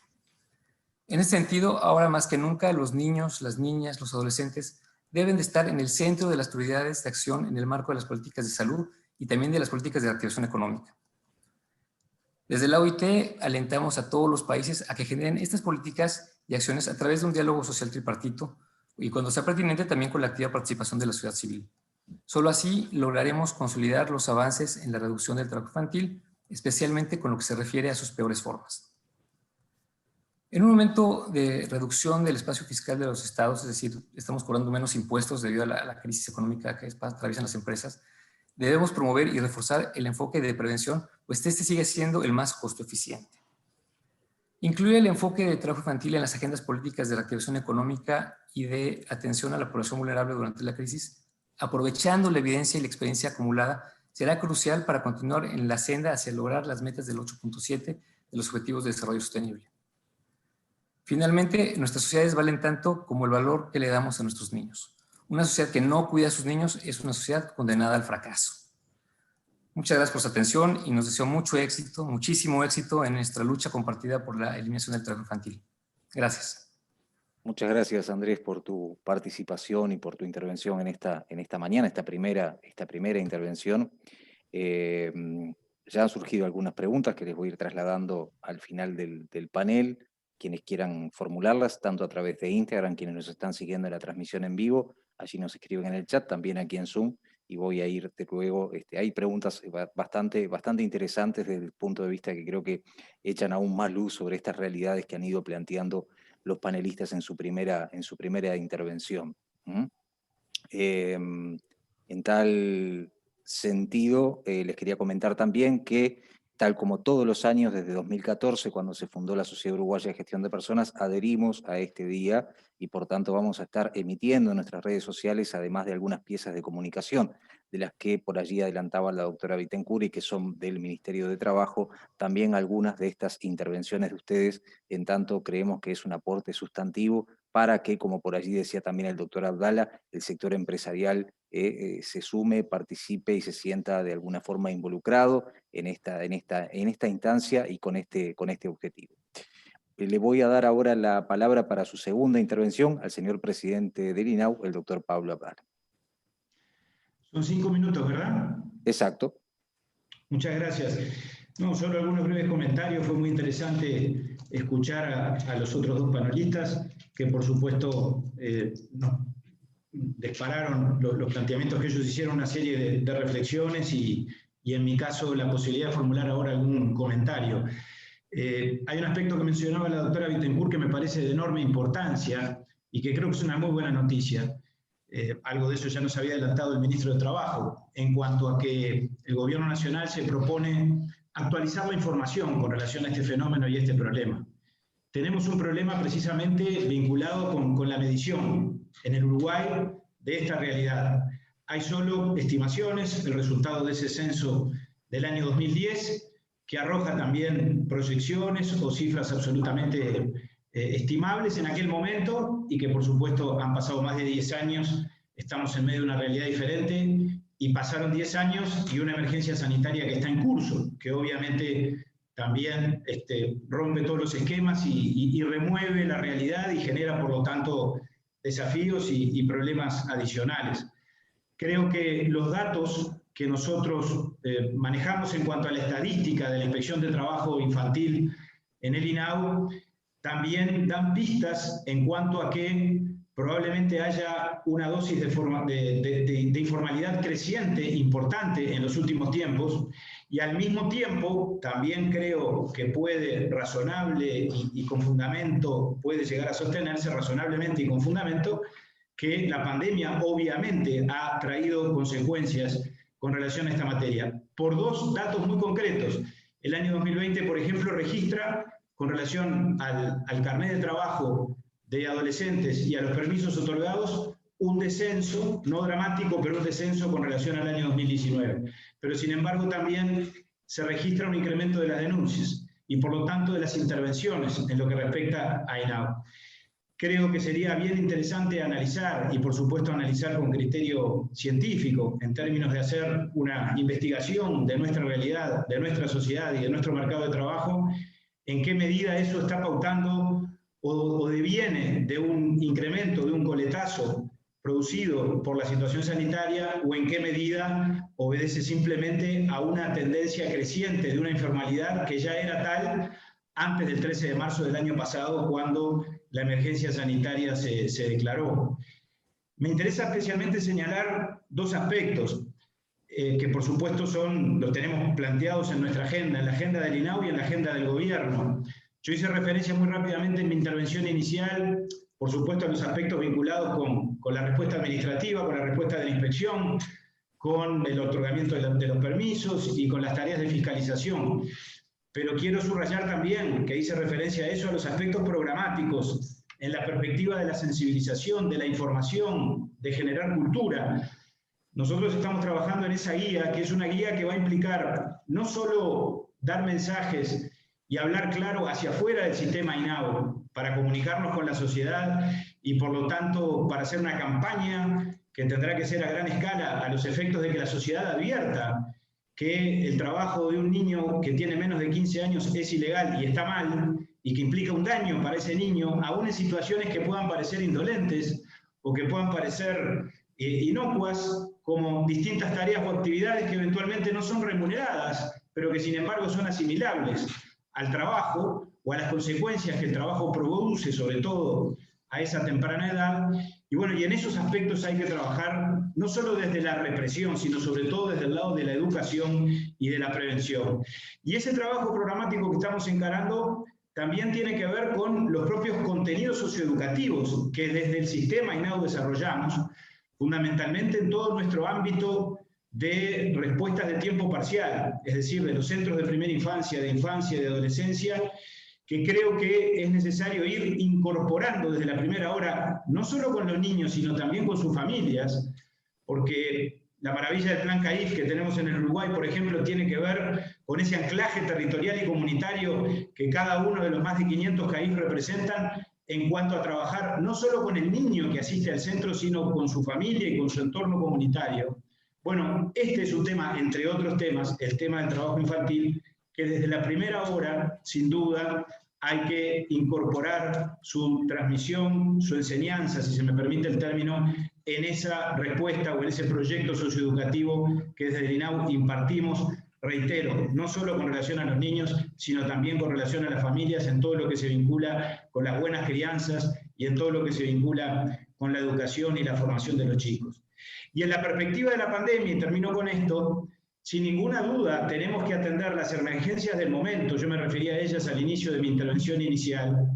En ese sentido, ahora más que nunca, los niños, las niñas, los adolescentes deben de estar en el centro de las prioridades de acción en el marco de las políticas de salud y también de las políticas de reactivación económica. Desde la OIT alentamos a todos los países a que generen estas políticas y acciones a través de un diálogo social tripartito y cuando sea pertinente también con la activa participación de la sociedad civil. Solo así lograremos consolidar los avances en la reducción del trabajo infantil, especialmente con lo que se refiere a sus peores formas. En un momento de reducción del espacio fiscal de los estados, es decir, estamos cobrando menos impuestos debido a la crisis económica que atraviesan las empresas, debemos promover y reforzar el enfoque de prevención, pues este sigue siendo el más costo eficiente. Incluye el enfoque de trabajo infantil en las agendas políticas de reactivación económica y de atención a la población vulnerable durante la crisis, aprovechando la evidencia y la experiencia acumulada, será crucial para continuar en la senda hacia lograr las metas del 8.7 de los Objetivos de Desarrollo Sostenible. Finalmente, nuestras sociedades valen tanto como el valor que le damos a nuestros niños. Una sociedad que no cuida a sus niños es una sociedad condenada al fracaso. Muchas gracias por su atención y nos deseo mucho éxito, muchísimo éxito en nuestra lucha compartida por la eliminación del trabajo infantil. Gracias. Muchas gracias, Andrés, por tu participación y por tu intervención en esta mañana, esta primera intervención. Ya han surgido algunas preguntas que les voy a ir trasladando al final del panel. Quienes quieran formularlas, tanto a través de Instagram, quienes nos están siguiendo en la transmisión en vivo, allí nos escriben en el chat, también aquí en Zoom, y voy a irte luego. Hay preguntas bastante interesantes desde el punto de vista que creo que echan aún más luz sobre estas realidades que han ido planteando los panelistas en su primera intervención. En tal sentido, les quería comentar también que tal como todos los años desde 2014, cuando se fundó la Sociedad Uruguaya de Gestión de Personas, adherimos a este día y por tanto vamos a estar emitiendo en nuestras redes sociales, además de algunas piezas de comunicación, de las que por allí adelantaba la doctora Bittencourt y que son del Ministerio de Trabajo, también algunas de estas intervenciones de ustedes, en tanto creemos que es un aporte sustantivo para que, como por allí decía también el doctor Abdala, el sector empresarial se sume, participe y se sienta de alguna forma involucrado en esta instancia y con este objetivo. Le voy a dar ahora la palabra para su segunda intervención al señor presidente del INAU, el doctor Pablo Abdala. Son 5 minutos, ¿verdad? Exacto. Muchas gracias. No, solo algunos breves comentarios. Fue muy interesante escuchar a los otros dos panelistas, que por supuesto nos dispararon los planteamientos que ellos hicieron, una serie de reflexiones y en mi caso la posibilidad de formular ahora algún comentario. Hay un aspecto que mencionaba la doctora Bittencourt que me parece de enorme importancia y que creo que es una muy buena noticia. Algo de eso ya nos había adelantado el ministro de Trabajo, en cuanto a que el gobierno nacional se propone actualizar la información con relación a este fenómeno y este problema. Tenemos un problema precisamente vinculado con la medición en el Uruguay de esta realidad. Hay solo estimaciones, el resultado de ese censo del año 2010, que arroja también proyecciones o cifras absolutamente estimables en aquel momento y que por supuesto han pasado más de 10 años, estamos en medio de una realidad diferente y pasaron 10 años y una emergencia sanitaria que está en curso, que obviamente también rompe todos los esquemas y remueve la realidad y genera por lo tanto desafíos y problemas adicionales. Creo que los datos que nosotros manejamos en cuanto a la estadística de la Inspección de Trabajo Infantil en el INAU también dan pistas en cuanto a que probablemente haya una dosis de informalidad creciente importante en los últimos tiempos y al mismo tiempo también creo que puede razonable y con fundamento, puede llegar a sostenerse razonablemente y con fundamento que la pandemia obviamente ha traído consecuencias con relación a esta materia. Por dos datos muy concretos. El año 2020, por ejemplo, registra con relación al carnet de trabajo de adolescentes y a los permisos otorgados un descenso, no dramático, pero un descenso con relación al año 2019. Pero sin embargo también se registra un incremento de las denuncias y por lo tanto de las intervenciones en lo que respecta a INAU. Creo que sería bien interesante analizar, y por supuesto analizar con criterio científico, en términos de hacer una investigación de nuestra realidad, de nuestra sociedad y de nuestro mercado de trabajo, en qué medida eso está pautando o deviene de un incremento, de un coletazo producido por la situación sanitaria, o en qué medida obedece simplemente a una tendencia creciente de una informalidad que ya era tal antes del 13 de marzo del año pasado, cuando la emergencia sanitaria se declaró. Me interesa especialmente señalar dos aspectos que por supuesto los tenemos planteados en nuestra agenda, en la agenda del INAU y en la agenda del gobierno. Yo hice referencia muy rápidamente en mi intervención inicial, por supuesto, a los aspectos vinculados con la respuesta administrativa, con la respuesta de la inspección, con el otorgamiento de los permisos y con las tareas de fiscalización. Pero quiero subrayar también, que hice referencia a eso, a los aspectos programáticos, en la perspectiva de la sensibilización, de la información, de generar cultura. Nosotros estamos trabajando en esa guía, que es una guía que va a implicar no solo dar mensajes y hablar claro hacia afuera del sistema INAU, para comunicarnos con la sociedad y por lo tanto para hacer una campaña que tendrá que ser a gran escala a los efectos de que la sociedad advierta que el trabajo de un niño que tiene menos de 15 años es ilegal y está mal, y que implica un daño para ese niño, aún en situaciones que puedan parecer indolentes o que puedan parecer inocuas, como distintas tareas o actividades que eventualmente no son remuneradas, pero que sin embargo son asimilables al trabajo o a las consecuencias que el trabajo produce, sobre todo a esa temprana edad. Y bueno, y en esos aspectos hay que trabajar no solo desde la represión, sino sobre todo desde el lado de la educación y de la prevención. Y ese trabajo programático que estamos encarando también tiene que ver con los propios contenidos socioeducativos que desde el sistema INAU desarrollamos, fundamentalmente en todo nuestro ámbito de respuestas de tiempo parcial, es decir, de los centros de primera infancia, de infancia y de adolescencia, que creo que es necesario ir incorporando desde la primera hora, no solo con los niños, sino también con sus familias, porque la maravilla del Plan CAIF que tenemos en el Uruguay, por ejemplo, tiene que ver con ese anclaje territorial y comunitario que cada uno de los más de 500 CAIF representan en cuanto a trabajar no solo con el niño que asiste al centro, sino con su familia y con su entorno comunitario. Bueno, este es un tema, entre otros temas, el tema del trabajo infantil, que desde la primera hora, sin duda, hay que incorporar su transmisión, su enseñanza, si se me permite el término, en esa respuesta o en ese proyecto socioeducativo que desde el INAU impartimos, reitero, no solo con relación a los niños, sino también con relación a las familias, en todo lo que se vincula con las buenas crianzas y en todo lo que se vincula con la educación y la formación de los chicos. Y en la perspectiva de la pandemia, y termino con esto, sin ninguna duda tenemos que atender las emergencias del momento. Yo me refería a ellas al inicio de mi intervención inicial.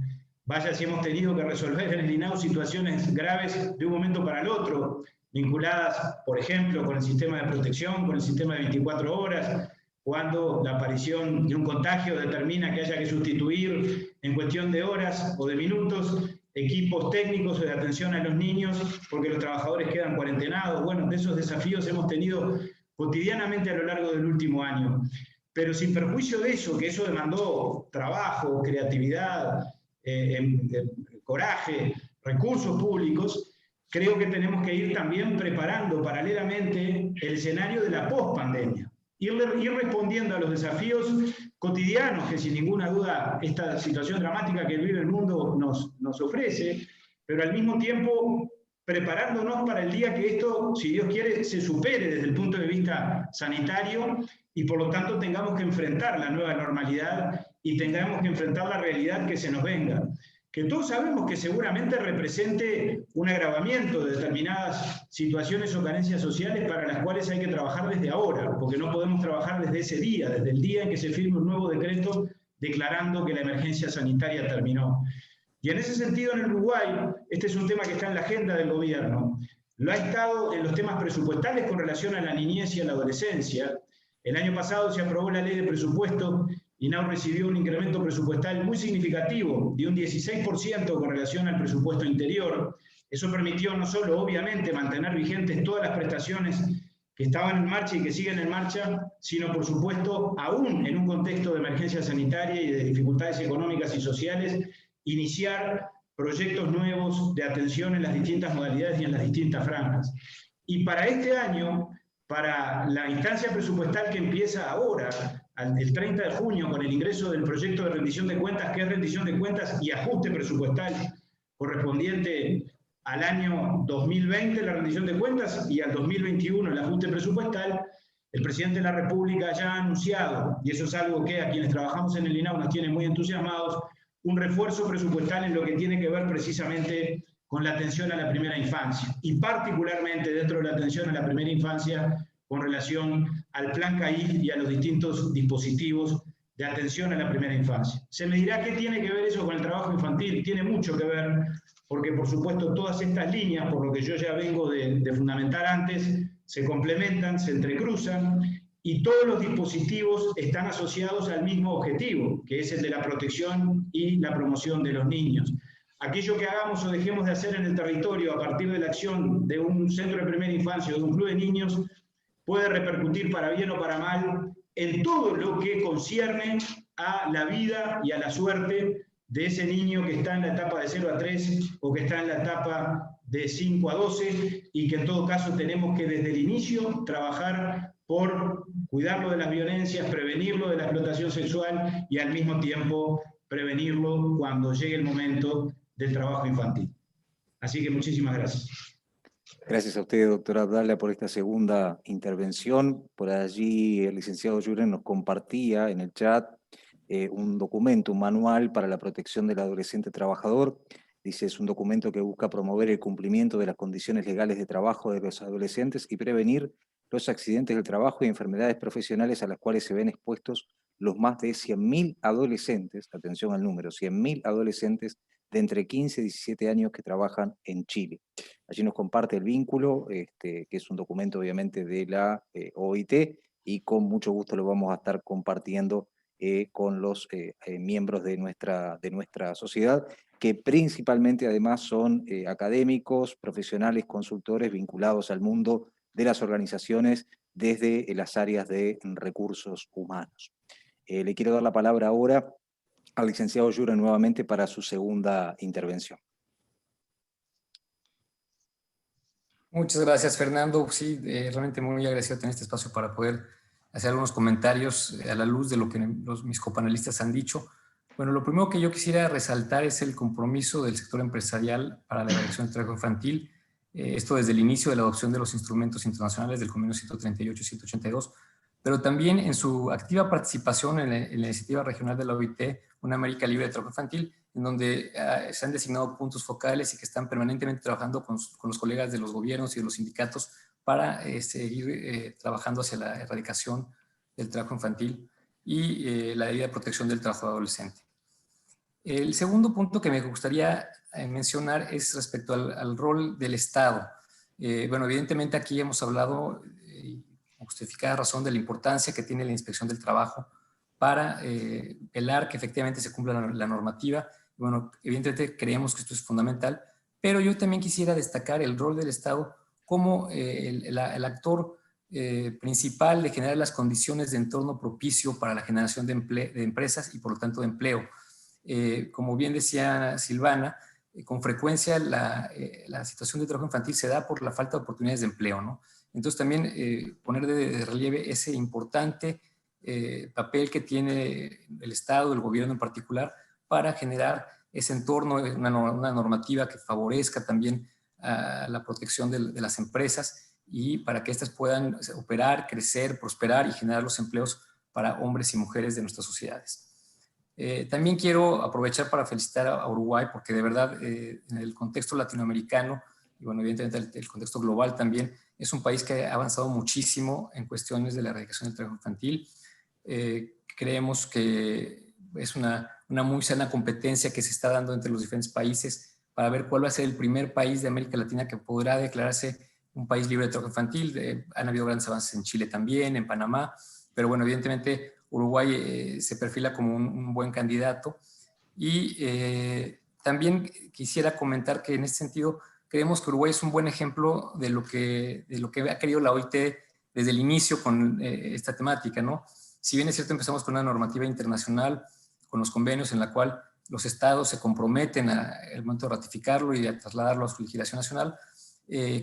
Vaya si hemos tenido que resolver en el INAU situaciones graves de un momento para el otro, vinculadas, por ejemplo, con el sistema de protección, con el sistema de 24 horas, cuando la aparición de un contagio determina que haya que sustituir en cuestión de horas o de minutos equipos técnicos de atención a los niños porque los trabajadores quedan cuarentenados. Bueno, de esos desafíos hemos tenido cotidianamente a lo largo del último año. Pero sin perjuicio de eso, que eso demandó trabajo, creatividad, coraje, recursos públicos, creo que tenemos que ir también preparando paralelamente el escenario de la pospandemia. Ir respondiendo a los desafíos cotidianos que sin ninguna duda esta situación dramática que vive el mundo nos ofrece, pero al mismo tiempo preparándonos para el día que esto, si Dios quiere, se supere desde el punto de vista sanitario y por lo tanto tengamos que enfrentar la nueva normalidad y tengamos que enfrentar la realidad que se nos venga. Que todos sabemos que seguramente represente un agravamiento de determinadas situaciones o carencias sociales para las cuales hay que trabajar desde ahora, porque no podemos trabajar desde ese día, desde el día en que se firme un nuevo decreto declarando que la emergencia sanitaria terminó. Y en ese sentido, en el Uruguay, este es un tema que está en la agenda del gobierno. Lo ha estado en los temas presupuestales con relación a la niñez y a la adolescencia. El año pasado se aprobó la ley de presupuesto. INAU recibió un incremento presupuestal muy significativo, de un 16% con relación al presupuesto interior. Eso permitió no solo, obviamente, mantener vigentes todas las prestaciones que estaban en marcha y que siguen en marcha, sino, por supuesto, aún en un contexto de emergencia sanitaria y de dificultades económicas y sociales, iniciar proyectos nuevos de atención en las distintas modalidades y en las distintas franjas. Y para este año, para la instancia presupuestal que empieza ahora, el 30 de junio, con el ingreso del proyecto de rendición de cuentas, que es rendición de cuentas y ajuste presupuestal correspondiente al año 2020, la rendición de cuentas, y al 2021, el ajuste presupuestal, el presidente de la República ya ha anunciado, y eso es algo que a quienes trabajamos en el INAU nos tiene muy entusiasmados, un refuerzo presupuestal en lo que tiene que ver precisamente con la atención a la primera infancia, y particularmente dentro de la atención a la primera infancia con relación al Plan CAIF y a los distintos dispositivos de atención a la primera infancia. Se me dirá qué tiene que ver eso con el trabajo infantil. Tiene mucho que ver, porque por supuesto todas estas líneas, por lo que yo ya vengo de fundamentar antes, se complementan, se entrecruzan, y todos los dispositivos están asociados al mismo objetivo, que es el de la protección y la promoción de los niños. Aquello que hagamos o dejemos de hacer en el territorio a partir de la acción de un centro de primera infancia o de un club de niños puede repercutir para bien o para mal en todo lo que concierne a la vida y a la suerte de ese niño que está en la etapa de 0 a 3 o que está en la etapa de 5 a 12 y que en todo caso tenemos que desde el inicio trabajar por cuidarlo de las violencias, prevenirlo de la explotación sexual y al mismo tiempo prevenirlo cuando llegue el momento del trabajo infantil. Así que muchísimas gracias. Gracias a usted, doctora Abdala, por esta segunda intervención. Por allí el licenciado Yuren nos compartía en el chat un documento, un manual para la protección del adolescente trabajador. Dice, es un documento que busca promover el cumplimiento de las condiciones legales de trabajo de los adolescentes y prevenir los accidentes del trabajo y enfermedades profesionales a las cuales se ven expuestos los más de 100.000 adolescentes, atención al número, 100.000 adolescentes de entre 15 y 17 años que trabajan en Chile. Allí nos comparte el vínculo, que es un documento obviamente de la OIT, y con mucho gusto lo vamos a estar compartiendo con los miembros de nuestra sociedad, que principalmente además son académicos, profesionales, consultores vinculados al mundo de las organizaciones desde las áreas de recursos humanos. Le quiero dar la palabra ahora al licenciado Yura nuevamente para su segunda intervención. Muchas gracias, Fernando. Sí, realmente muy agradecido tener este espacio para poder hacer algunos comentarios a la luz de lo que mis copanelistas han dicho. Bueno, lo primero que yo quisiera resaltar es el compromiso del sector empresarial para la erradicación del trabajo infantil. Esto desde el inicio de la adopción de los instrumentos internacionales del Convenio 138 y 182, pero también en su activa participación en la iniciativa regional de la OIT, Una América Libre de Trabajo Infantil, en donde se han designado puntos focales y que están permanentemente trabajando con los colegas de los gobiernos y de los sindicatos para seguir trabajando hacia la erradicación del trabajo infantil y la debida protección del trabajo adolescente. El segundo punto que me gustaría mencionar es respecto al rol del Estado. Bueno, evidentemente aquí hemos hablado, con justificada razón, de la importancia que tiene la inspección del trabajo para velar que efectivamente se cumpla la normativa. Bueno, evidentemente creemos que esto es fundamental, pero yo también quisiera destacar el rol del Estado como el actor principal de generar las condiciones de entorno propicio para la generación de empresas y por lo tanto de empleo. Como bien decía Silvana, con frecuencia la situación de trabajo infantil se da por la falta de oportunidades de empleo, ¿no? Entonces también poner de relieve ese importante papel que tiene el Estado, el gobierno en particular, para generar ese entorno, una normativa que favorezca también a la protección de las empresas y para que éstas puedan operar, crecer, prosperar y generar los empleos para hombres y mujeres de nuestras sociedades. También quiero aprovechar para felicitar a Uruguay porque de verdad en el contexto latinoamericano y bueno, evidentemente el contexto global también es un país que ha avanzado muchísimo en cuestiones de la erradicación del trabajo infantil. Creemos que es una muy sana competencia que se está dando entre los diferentes países para ver cuál va a ser el primer país de América Latina que podrá declararse un país libre de trabajo infantil. Han habido grandes avances en Chile también, en Panamá, pero bueno, evidentemente Uruguay se perfila como un buen candidato. Y también quisiera comentar que en este sentido creemos que Uruguay es un buen ejemplo de lo que ha querido la OIT desde el inicio con esta temática, ¿no? Si bien es cierto, empezamos con una normativa internacional, con los convenios en la cual los estados se comprometen al momento de ratificarlo y de trasladarlo a su legislación nacional,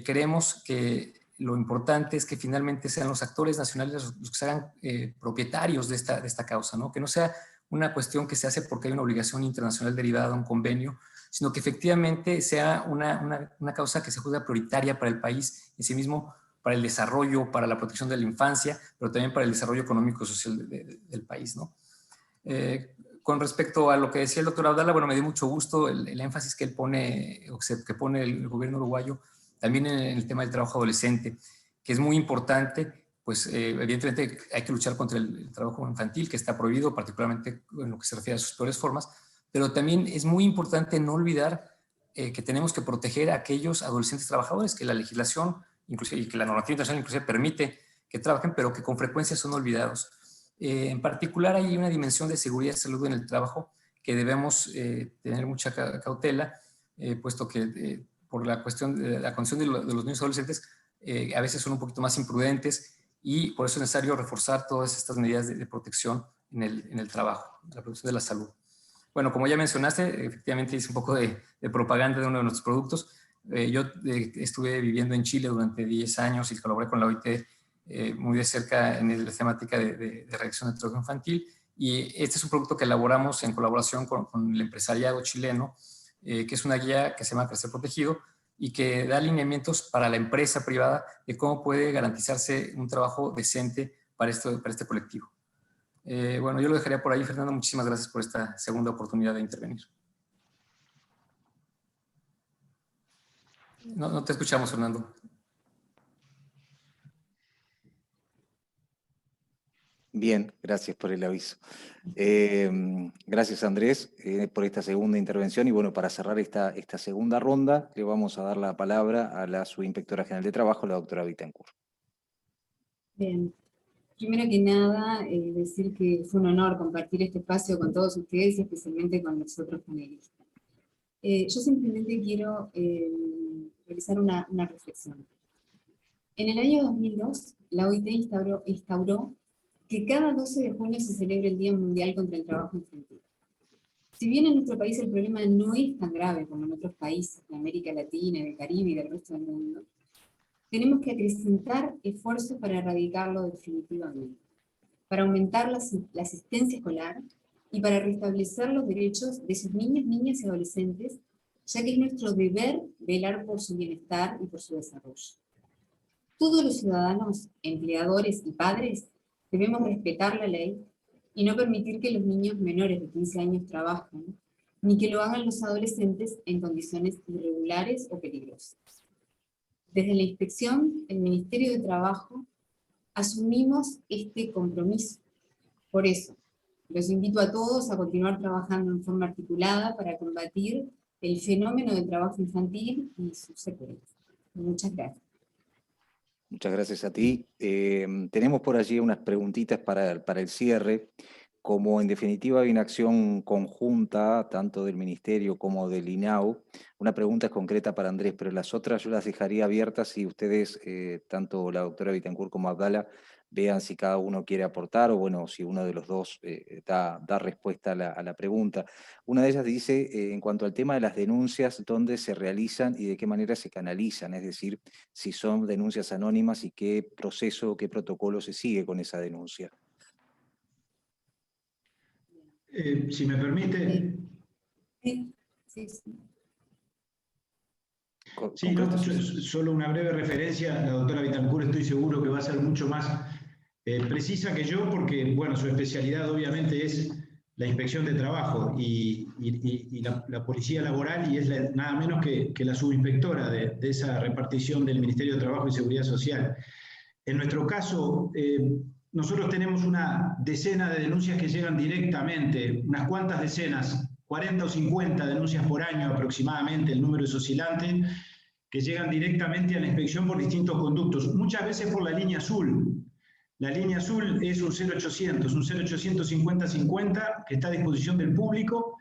creemos que lo importante es que finalmente sean los actores nacionales los que se hagan propietarios de esta causa, ¿no? Que no sea una cuestión que se hace porque hay una obligación internacional derivada de un convenio, sino que efectivamente sea una causa que se juzga prioritaria para el país en sí mismo, para el desarrollo, para la protección de la infancia, pero también para el desarrollo económico y social del país, ¿no? Con respecto a lo que decía el doctor Abdala, bueno, me dio mucho gusto el énfasis que él pone, que pone el gobierno uruguayo, también en el tema del trabajo adolescente, que es muy importante, pues evidentemente hay que luchar contra el trabajo infantil, que está prohibido, particularmente en lo que se refiere a sus peores formas, pero también es muy importante no olvidar que tenemos que proteger a aquellos adolescentes trabajadores que la legislación, inclusive, y que la normativa internacional inclusive permite que trabajen, pero que con frecuencia son olvidados. En particular hay una dimensión de seguridad y salud en el trabajo que debemos tener mucha cautela, puesto que por la cuestión de la condición de los niños adolescentes a veces son un poquito más imprudentes y por eso es necesario reforzar todas estas medidas de protección en el trabajo, la protección de la salud. Bueno, como ya mencionaste, efectivamente hice un poco de propaganda de uno de nuestros productos. Yo estuve viviendo en Chile durante 10 años y colaboré con la OIT muy de cerca en la temática de reacción de trabajo infantil, y este es un producto que elaboramos en colaboración con el empresariado chileno, que es una guía que se llama Crecer Protegido y que da lineamientos para la empresa privada de cómo puede garantizarse un trabajo decente para este colectivo. Bueno, yo lo dejaría por ahí, Fernando. Muchísimas gracias por esta segunda oportunidad de intervenir. No te escuchamos, Fernando. Bien, gracias por el aviso. Gracias, Andrés, por esta segunda intervención. Y bueno, para cerrar esta segunda ronda, le vamos a dar la palabra a la subinspectora general de trabajo, la doctora Bittencourt. Bien. Primero que nada, decir que fue un honor compartir este espacio con todos ustedes y especialmente con los otros panelistas. Yo simplemente quiero realizar una reflexión. En el año 2002, la OIT instauró que cada 12 de junio se celebre el Día Mundial contra el Trabajo Infantil. Si bien en nuestro país el problema no es tan grave como en otros países de América Latina, del Caribe y del resto del mundo, tenemos que acrecentar esfuerzos para erradicarlo definitivamente, para aumentar la asistencia escolar y para restablecer los derechos de sus niños, niñas y adolescentes, ya que es nuestro deber velar por su bienestar y por su desarrollo. Todos los ciudadanos, empleadores y padres debemos respetar la ley y no permitir que los niños menores de 15 años trabajen, ni que lo hagan los adolescentes en condiciones irregulares o peligrosas. Desde la inspección, el Ministerio de Trabajo, asumimos este compromiso. Por eso, los invito a todos a continuar trabajando en forma articulada para combatir el fenómeno del trabajo infantil y sus secuelas. Muchas gracias. Muchas gracias a ti. Tenemos por allí unas preguntitas para el cierre. Como en definitiva hay una acción conjunta, tanto del Ministerio como del INAU, una pregunta es concreta para Andrés, pero las otras yo las dejaría abiertas si ustedes, tanto la doctora Bittencourt como Abdala, vean si cada uno quiere aportar, o bueno, si uno de los dos da respuesta a la pregunta. Una de ellas dice, en cuanto al tema de las denuncias, ¿dónde se realizan y de qué manera se canalizan? Es decir, si son denuncias anónimas y qué proceso, qué protocolo se sigue con esa denuncia. Si me permite. Sí. Sí, no, solo una breve referencia. La doctora Bittencourt estoy seguro que va a ser mucho más precisa que yo, porque bueno, su especialidad obviamente es la inspección de trabajo y la policía laboral, y es nada menos que la subinspectora de esa repartición del Ministerio de Trabajo y Seguridad Social. En nuestro caso, nosotros tenemos una decena de denuncias que llegan directamente, unas cuantas decenas, 40 o 50 denuncias por año aproximadamente, el número es oscilante, que llegan directamente a la inspección por distintos conductos, muchas veces por la línea azul. La línea azul es un 0800, un 0800 50-50 que está a disposición del público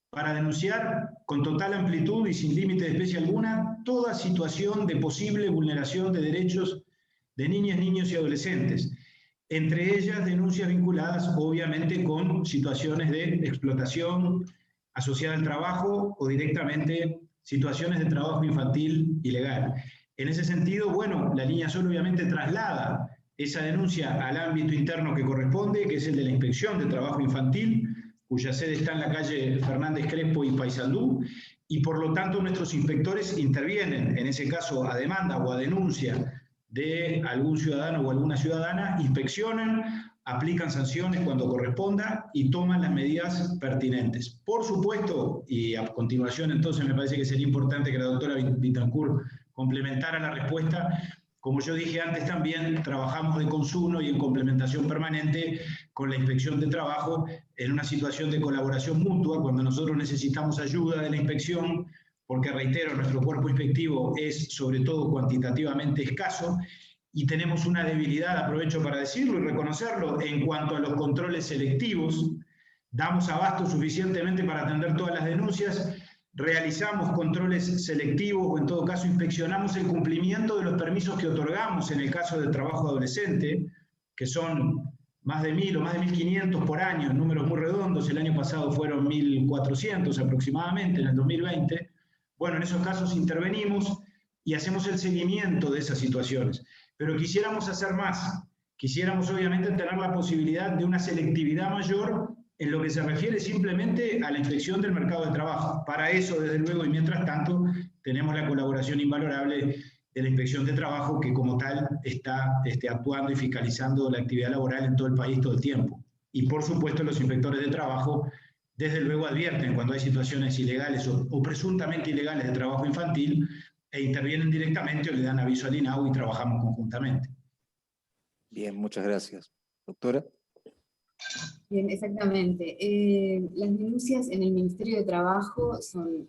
para denunciar con total amplitud y sin límite de especie alguna toda situación de posible vulneración de derechos de niñas, niños y adolescentes. Entre ellas denuncias vinculadas obviamente con situaciones de explotación asociada al trabajo o directamente situaciones de trabajo infantil ilegal. En ese sentido, bueno, la línea azul obviamente traslada esa denuncia al ámbito interno que corresponde, que es el de la Inspección de Trabajo Infantil, cuya sede está en la calle Fernández Crespo y Paysandú, y por lo tanto nuestros inspectores intervienen, en ese caso a demanda o a denuncia de algún ciudadano o alguna ciudadana, inspeccionan, aplican sanciones cuando corresponda y toman las medidas pertinentes. Por supuesto, y a continuación entonces me parece que sería importante que la doctora Bittencourt complementara la respuesta. Como yo dije antes también, trabajamos de consumo y en complementación permanente con la Inspección de Trabajo en una situación de colaboración mutua cuando nosotros necesitamos ayuda de la inspección, porque reitero, nuestro cuerpo inspectivo es sobre todo cuantitativamente escaso y tenemos una debilidad, aprovecho para decirlo y reconocerlo, en cuanto a los controles selectivos. Damos abasto suficientemente para atender todas las denuncias, realizamos controles selectivos o en todo caso inspeccionamos el cumplimiento de los permisos que otorgamos en el caso del trabajo adolescente, que son más de 1.000 o más de 1.500 por año, números muy redondos. El año pasado fueron 1.400 aproximadamente, en el 2020. Bueno, en esos casos intervenimos y hacemos el seguimiento de esas situaciones. Pero quisiéramos hacer más. Quisiéramos obviamente tener la posibilidad de una selectividad mayor en lo que se refiere simplemente a la inspección del mercado de trabajo. Para eso, desde luego, y mientras tanto, tenemos la colaboración invalorable de la Inspección de Trabajo, que como tal está actuando y fiscalizando la actividad laboral en todo el país todo el tiempo. Y por supuesto los inspectores de trabajo desde luego advierten cuando hay situaciones ilegales o presuntamente ilegales de trabajo infantil e intervienen directamente o le dan aviso al INAU y trabajamos conjuntamente. Bien, muchas gracias. Doctora. Bien, exactamente. Las denuncias en el Ministerio de Trabajo son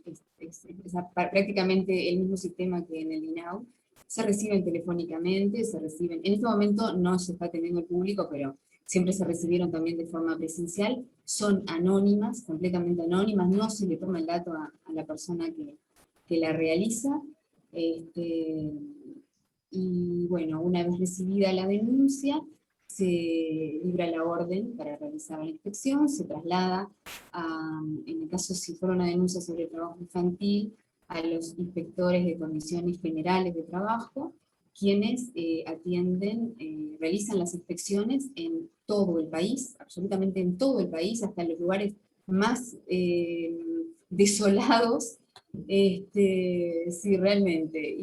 prácticamente el mismo sistema que en el INAU. Se reciben telefónicamente, se reciben, en este momento no se está teniendo el público, pero siempre se recibieron también de forma presencial. Son anónimas, completamente anónimas, no se le toma el dato a la persona que la realiza. Y bueno, una vez recibida la denuncia, se libra la orden para realizar la inspección, se traslada, en el caso si fuera una denuncia sobre trabajo infantil, a los inspectores de condiciones generales de trabajo, quienes atienden, realizan las inspecciones en todo el país, absolutamente en todo el país, hasta en los lugares más desolados, sí, realmente.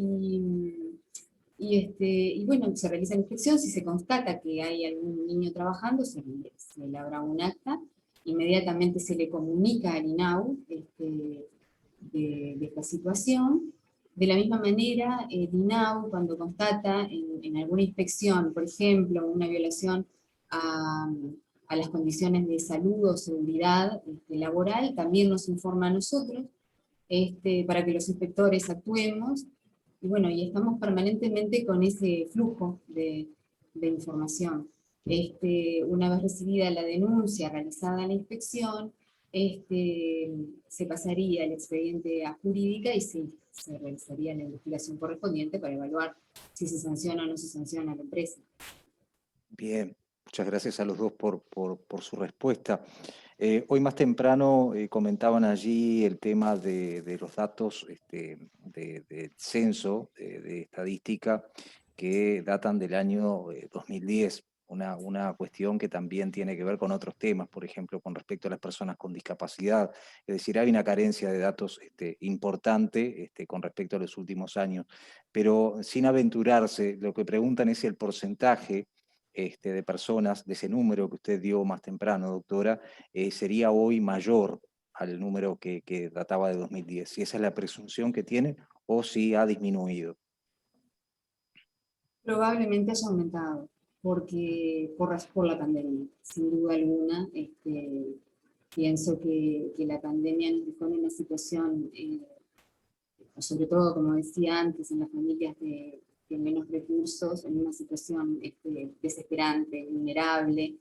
Y bueno, se realiza la inspección, si se constata que hay algún niño trabajando, se elabora un acta, inmediatamente se le comunica al INAU de esta situación. De la misma manera, el INAU, cuando constata en alguna inspección, por ejemplo, una violación a las condiciones de salud o seguridad laboral, también nos informa a nosotros, para que los inspectores actuemos. Y bueno, y estamos permanentemente con ese flujo de información. Una vez recibida la denuncia, realizada la inspección, se pasaría el expediente a jurídica y se realizaría la investigación correspondiente para evaluar si se sanciona o no se sanciona a la empresa. Bien, muchas gracias a los dos por su respuesta. Hoy más temprano comentaban allí el tema de los datos del censo, de estadística, que datan del año 2010. Una cuestión que también tiene que ver con otros temas, por ejemplo, con respecto a las personas con discapacidad. Es decir, hay una carencia de datos importante con respecto a los últimos años, pero sin aventurarse, lo que preguntan es el porcentaje de personas, de ese número que usted dio más temprano, doctora, sería hoy mayor al número que databa de 2010. Si esa es la presunción que tiene o si ha disminuido. Probablemente haya aumentado, porque por la pandemia, sin duda alguna. Pienso que la pandemia nos dejó en una situación, sobre todo, como decía antes, en las familias de menos recursos, en una situación desesperante, vulnerable,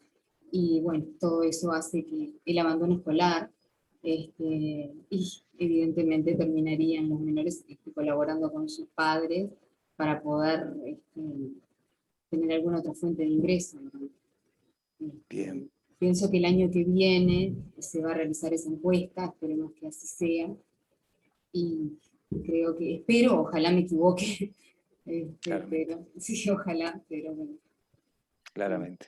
y bueno, todo eso hace que el abandono escolar, y evidentemente terminarían los menores colaborando con sus padres para poder tener alguna otra fuente de ingreso, ¿no? Bien. Pienso que el año que viene se va a realizar esa encuesta, esperemos que así sea, y creo que, espero, ojalá me equivoque, pero, sí, ojalá, pero bueno. Claramente.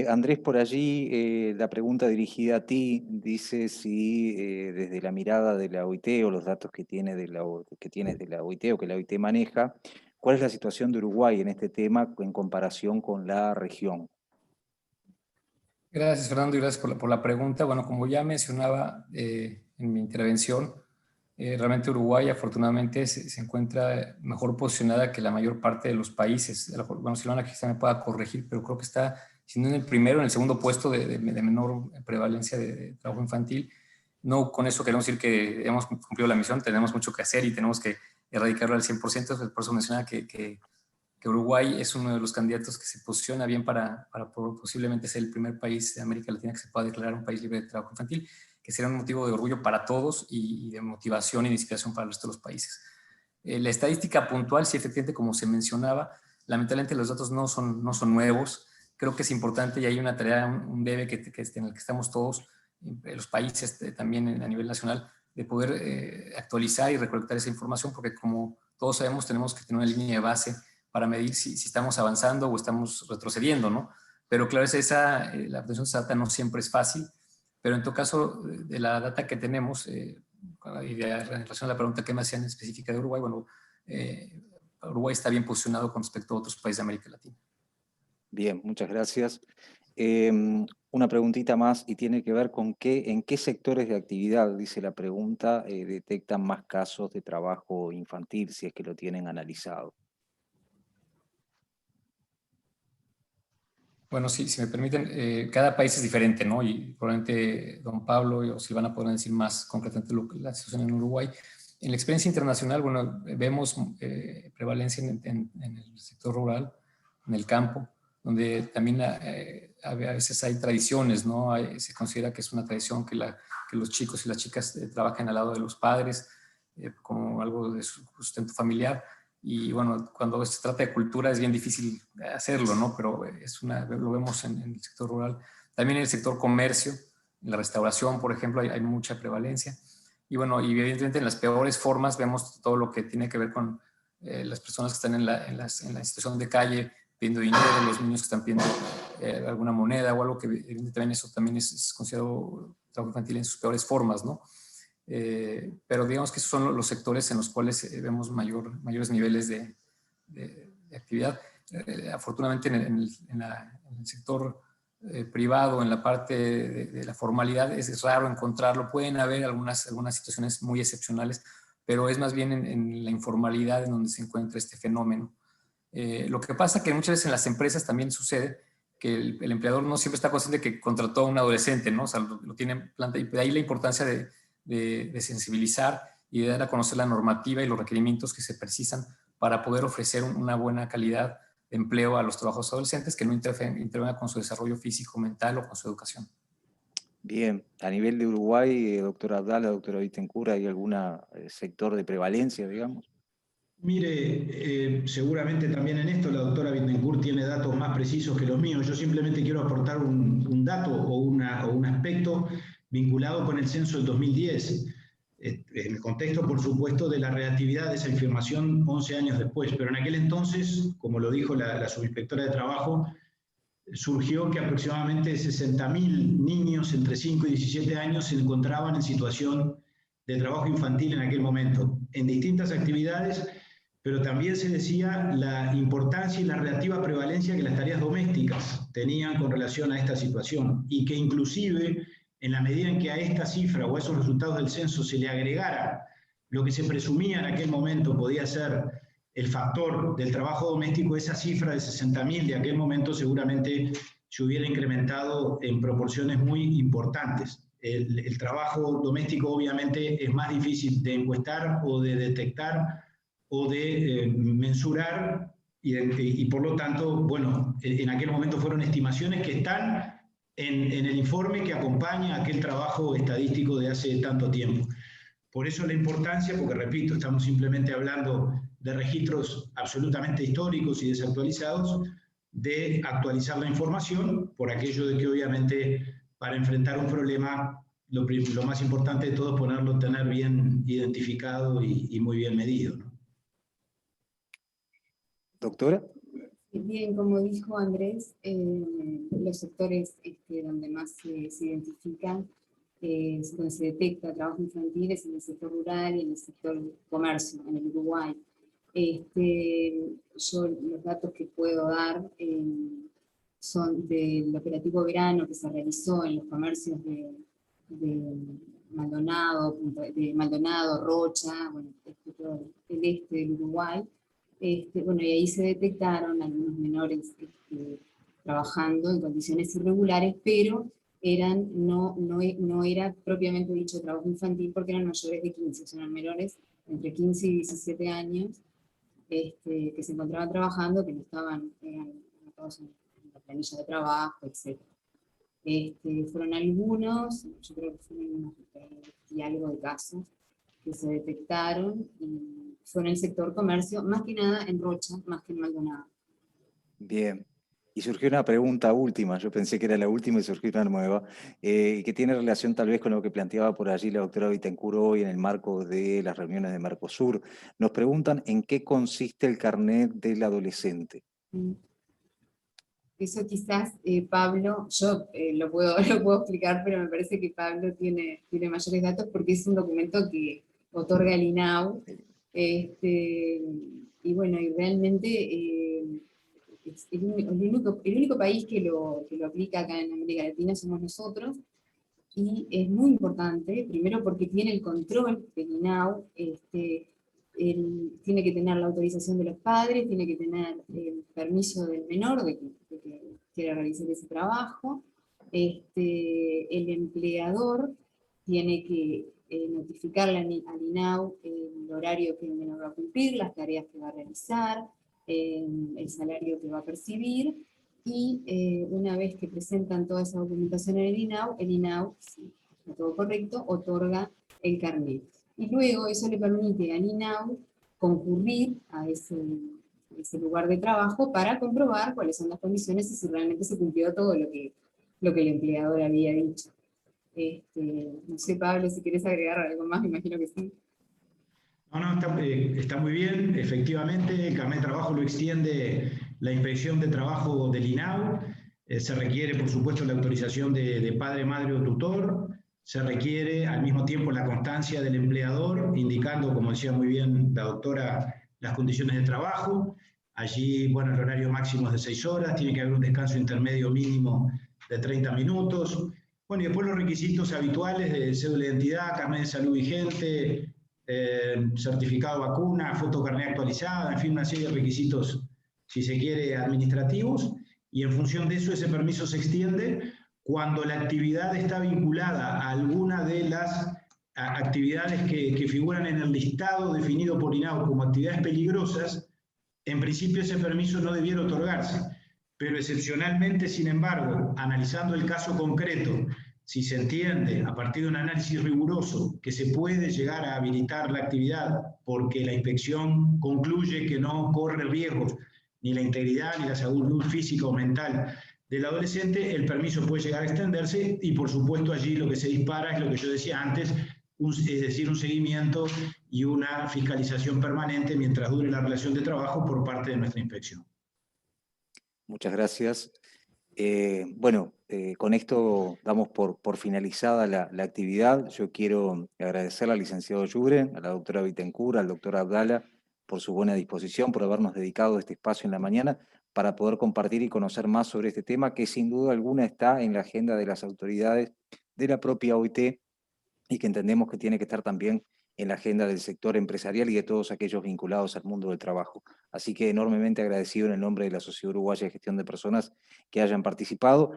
Andrés, por allí la pregunta dirigida a ti dice si desde la mirada de la OIT o los datos que tienes de la OIT o que la OIT maneja, ¿cuál es la situación de Uruguay en este tema en comparación con la región? Gracias, Fernando, y gracias por la pregunta. Bueno, como ya mencionaba en mi intervención, realmente Uruguay afortunadamente se encuentra mejor posicionada que la mayor parte de los países. Bueno, Silvana quizá me pueda corregir, pero creo que está, si no en el primero, en el segundo puesto de menor prevalencia de trabajo infantil. No con eso queremos decir que hemos cumplido la misión, tenemos mucho que hacer y tenemos que erradicarlo al 100%, por eso mencionaba que Uruguay es uno de los candidatos que se posiciona bien para posiblemente ser el primer país de América Latina que se pueda declarar un país libre de trabajo infantil, que será un motivo de orgullo para todos y de motivación y de inspiración para el resto de los países. La estadística puntual, sí, efectivamente, como se mencionaba, lamentablemente los datos no son nuevos. Creo que es importante y hay una tarea, un debe en el que estamos todos, los países también a nivel nacional, de poder actualizar y recolectar esa información, porque como todos sabemos, tenemos que tener una línea de base para medir si estamos avanzando o estamos retrocediendo, ¿no? Pero claro, la obtención de esa data no siempre es fácil, pero en todo caso, de la data que tenemos, y en relación a la pregunta que me hacían específica de Uruguay, bueno, Uruguay está bien posicionado con respecto a otros países de América Latina. Bien, muchas gracias. Una preguntita más y tiene que ver con en qué sectores de actividad, dice la pregunta, detectan más casos de trabajo infantil, si es que lo tienen analizado. Bueno, sí, si me permiten, cada país es diferente, ¿no? Y probablemente don Pablo o Silvana podrán decir más concretamente la situación en Uruguay. En la experiencia internacional, bueno, vemos prevalencia en el sector rural, en el campo, donde también a veces hay tradiciones, ¿no? Se considera que es una tradición que los chicos y las chicas trabajen al lado de los padres, como algo de sustento familiar. Y bueno, cuando se trata de cultura es bien difícil hacerlo, ¿no? Pero lo vemos en el sector rural. También en el sector comercio, en la restauración, por ejemplo, hay mucha prevalencia. Y bueno, y evidentemente en las peores formas vemos todo lo que tiene que ver con las personas que están en la situación de calle pidiendo dinero, los niños que están pidiendo alguna moneda o algo que evidentemente eso también es considerado trabajo infantil en sus peores formas, ¿no? Pero digamos que esos son los sectores en los cuales vemos mayores niveles de actividad. Afortunadamente en el sector privado, en la parte de la formalidad, es raro encontrarlo. Pueden haber algunas situaciones muy excepcionales, pero es más bien en la informalidad en donde se encuentra este fenómeno. Lo que pasa que muchas veces en las empresas también sucede que el empleador no siempre está consciente que contrató a un adolescente, ¿no? O sea, lo tiene en planta, y de ahí la importancia de sensibilizar y de dar a conocer la normativa y los requerimientos que se precisan para poder ofrecer una buena calidad de empleo a los trabajadores adolescentes que no intervengan con su desarrollo físico, mental o con su educación. Bien, a nivel de Uruguay, doctora Abdala, doctora Bittencourt, ¿hay algún sector de prevalencia, digamos? Mire, seguramente también en esto la doctora Bittencourt tiene datos más precisos que los míos. Yo simplemente quiero aportar un dato o un aspecto vinculado con el censo del 2010. En el contexto, por supuesto, de la relatividad de esa información 11 años después, pero en aquel entonces, como lo dijo la subinspectora de Trabajo, surgió que aproximadamente 60.000 niños entre 5 y 17 años se encontraban en situación de trabajo infantil en aquel momento, en distintas actividades, pero también se decía la importancia y la relativa prevalencia que las tareas domésticas tenían con relación a esta situación, y que inclusive en la medida en que a esta cifra o a esos resultados del censo se le agregara lo que se presumía en aquel momento podía ser el factor del trabajo doméstico, esa cifra de 60.000 de aquel momento seguramente se hubiera incrementado en proporciones muy importantes. El trabajo doméstico obviamente es más difícil de encuestar o de detectar o de mensurar y por lo tanto, bueno, en aquel momento fueron estimaciones que están en el informe que acompaña aquel trabajo estadístico de hace tanto tiempo. Por eso la importancia, porque repito, estamos simplemente hablando de registros absolutamente históricos y desactualizados, de actualizar la información, por aquello de que obviamente para enfrentar un problema lo más importante de todo es ponerlo, tener bien identificado y muy bien medido, ¿no? Doctora. Bien, como dijo Andrés, los sectores donde más se identifican, donde se detecta trabajo infantil es en el sector rural y en el sector comercio, en el Uruguay. Yo los datos que puedo dar son del operativo verano que se realizó en los comercios de Maldonado, Rocha, bueno, todo el este del Uruguay. Bueno, y ahí se detectaron algunos menores trabajando en condiciones irregulares, pero no era propiamente dicho trabajo infantil porque eran mayores de 15, son menores entre 15 y 17 años que se encontraban trabajando, que no estaban anotados en la planilla de trabajo, etc. Fueron algunos, yo creo que fueron unos y algo de casos que se detectaron y fue en el sector comercio, más que nada en Rocha, más que en Maldonado. Bien. Y surgió una pregunta última, yo pensé que era la última y surgió una nueva, que tiene relación tal vez con lo que planteaba por allí la doctora Bittencourt hoy en el marco de las reuniones de Mercosur. Nos preguntan en qué consiste el carnet del adolescente. Eso quizás, Pablo, yo lo puedo explicar, pero me parece que Pablo tiene mayores datos porque es un documento que otorga el INAU, y bueno, y realmente es el único país que lo aplica acá en América Latina somos nosotros, y es muy importante, primero porque tiene el control del INAU, tiene que tener la autorización de los padres, tiene que tener el permiso del menor de que quiere realizar ese trabajo. El empleador tiene que notificarle al INAU el horario que el menor va a cumplir, las tareas que va a realizar, el salario que va a percibir, y una vez que presentan toda esa documentación en el INAU, si está todo correcto, otorga el carnet. Y luego eso le permite al INAU concurrir a ese lugar de trabajo para comprobar cuáles son las condiciones y si realmente se cumplió todo lo que el empleador había dicho. No sé, Pablo, si querés agregar algo más, me imagino que sí. No, está muy bien. Efectivamente, el carnet de trabajo lo extiende la Inspección de Trabajo del INAU. Se requiere, por supuesto, la autorización de padre, madre o tutor. Se requiere al mismo tiempo la constancia del empleador, indicando, como decía muy bien la doctora, las condiciones de trabajo. Allí, bueno, el horario máximo es de 6 horas, tiene que haber un descanso intermedio mínimo de 30 minutos. Bueno, y después los requisitos habituales de cédula de identidad, carnet de salud vigente, certificado de vacuna, fotocarnet actualizada, en fin, una serie de requisitos, si se quiere, administrativos, y en función de eso ese permiso se extiende cuando la actividad está vinculada a alguna de las actividades que figuran en el listado definido por INAU como actividades peligrosas. En principio ese permiso no debiera otorgarse, pero excepcionalmente, sin embargo, analizando el caso concreto, si se entiende a partir de un análisis riguroso que se puede llegar a habilitar la actividad porque la inspección concluye que no corre riesgos ni la integridad ni la salud física o mental del adolescente, el permiso puede llegar a extenderse y por supuesto allí lo que se dispara es lo que yo decía antes, es decir, un seguimiento y una fiscalización permanente mientras dure la relación de trabajo por parte de nuestra inspección. Muchas gracias. Con esto damos por finalizada la actividad. Yo quiero agradecer al licenciado Yure, a la doctora Bittencourt, al doctor Abdala, por su buena disposición, por habernos dedicado este espacio en la mañana para poder compartir y conocer más sobre este tema que sin duda alguna está en la agenda de las autoridades de la propia OIT y que entendemos que tiene que estar también en la agenda del sector empresarial y de todos aquellos vinculados al mundo del trabajo. Así que enormemente agradecido en el nombre de la Sociedad Uruguaya de Gestión de Personas que hayan participado.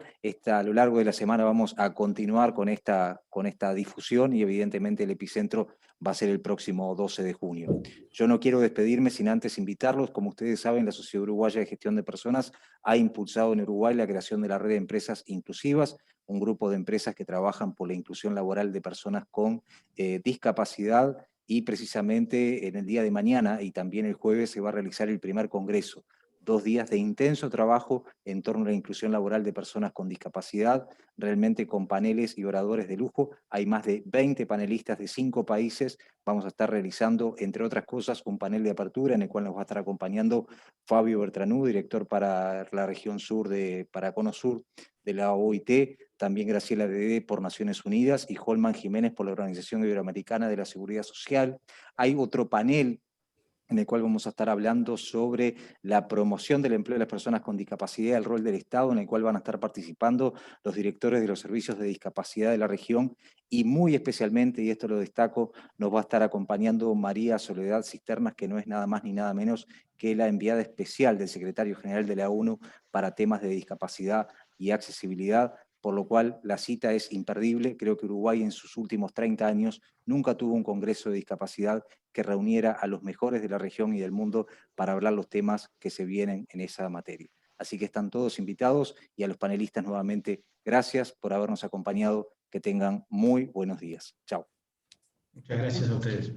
A lo largo de la semana vamos a continuar con esta difusión y evidentemente el epicentro va a ser el próximo 12 de junio. Yo no quiero despedirme sin antes invitarlos. Como ustedes saben, la Sociedad Uruguaya de Gestión de Personas ha impulsado en Uruguay la creación de la red de empresas inclusivas, un grupo de empresas que trabajan por la inclusión laboral de personas con discapacidad, y precisamente en el día de mañana y también el jueves se va a realizar el primer congreso. 2 días de intenso trabajo en torno a la inclusión laboral de personas con discapacidad, realmente con paneles y oradores de lujo. Hay más de 20 panelistas de 5 países. Vamos a estar realizando, entre otras cosas, un panel de apertura en el cual nos va a estar acompañando Fabio Bertranú, director para la región sur, para Cono Sur de la OIT, también Graciela Dede por Naciones Unidas y Holman Jiménez por la Organización Iberoamericana de la Seguridad Social. Hay otro panel en el cual vamos a estar hablando sobre la promoción del empleo de las personas con discapacidad, el rol del Estado, en el cual van a estar participando los directores de los servicios de discapacidad de la región, y muy especialmente, y esto lo destaco, nos va a estar acompañando María Soledad Cisternas, que no es nada más ni nada menos que la enviada especial del secretario general de la ONU para temas de discapacidad y accesibilidad, por lo cual la cita es imperdible. Creo que Uruguay en sus últimos 30 años nunca tuvo un congreso de discapacidad que reuniera a los mejores de la región y del mundo para hablar los temas que se vienen en esa materia. Así que están todos invitados, y a los panelistas nuevamente, gracias por habernos acompañado. Que tengan muy buenos días. Chao. Muchas gracias a ustedes.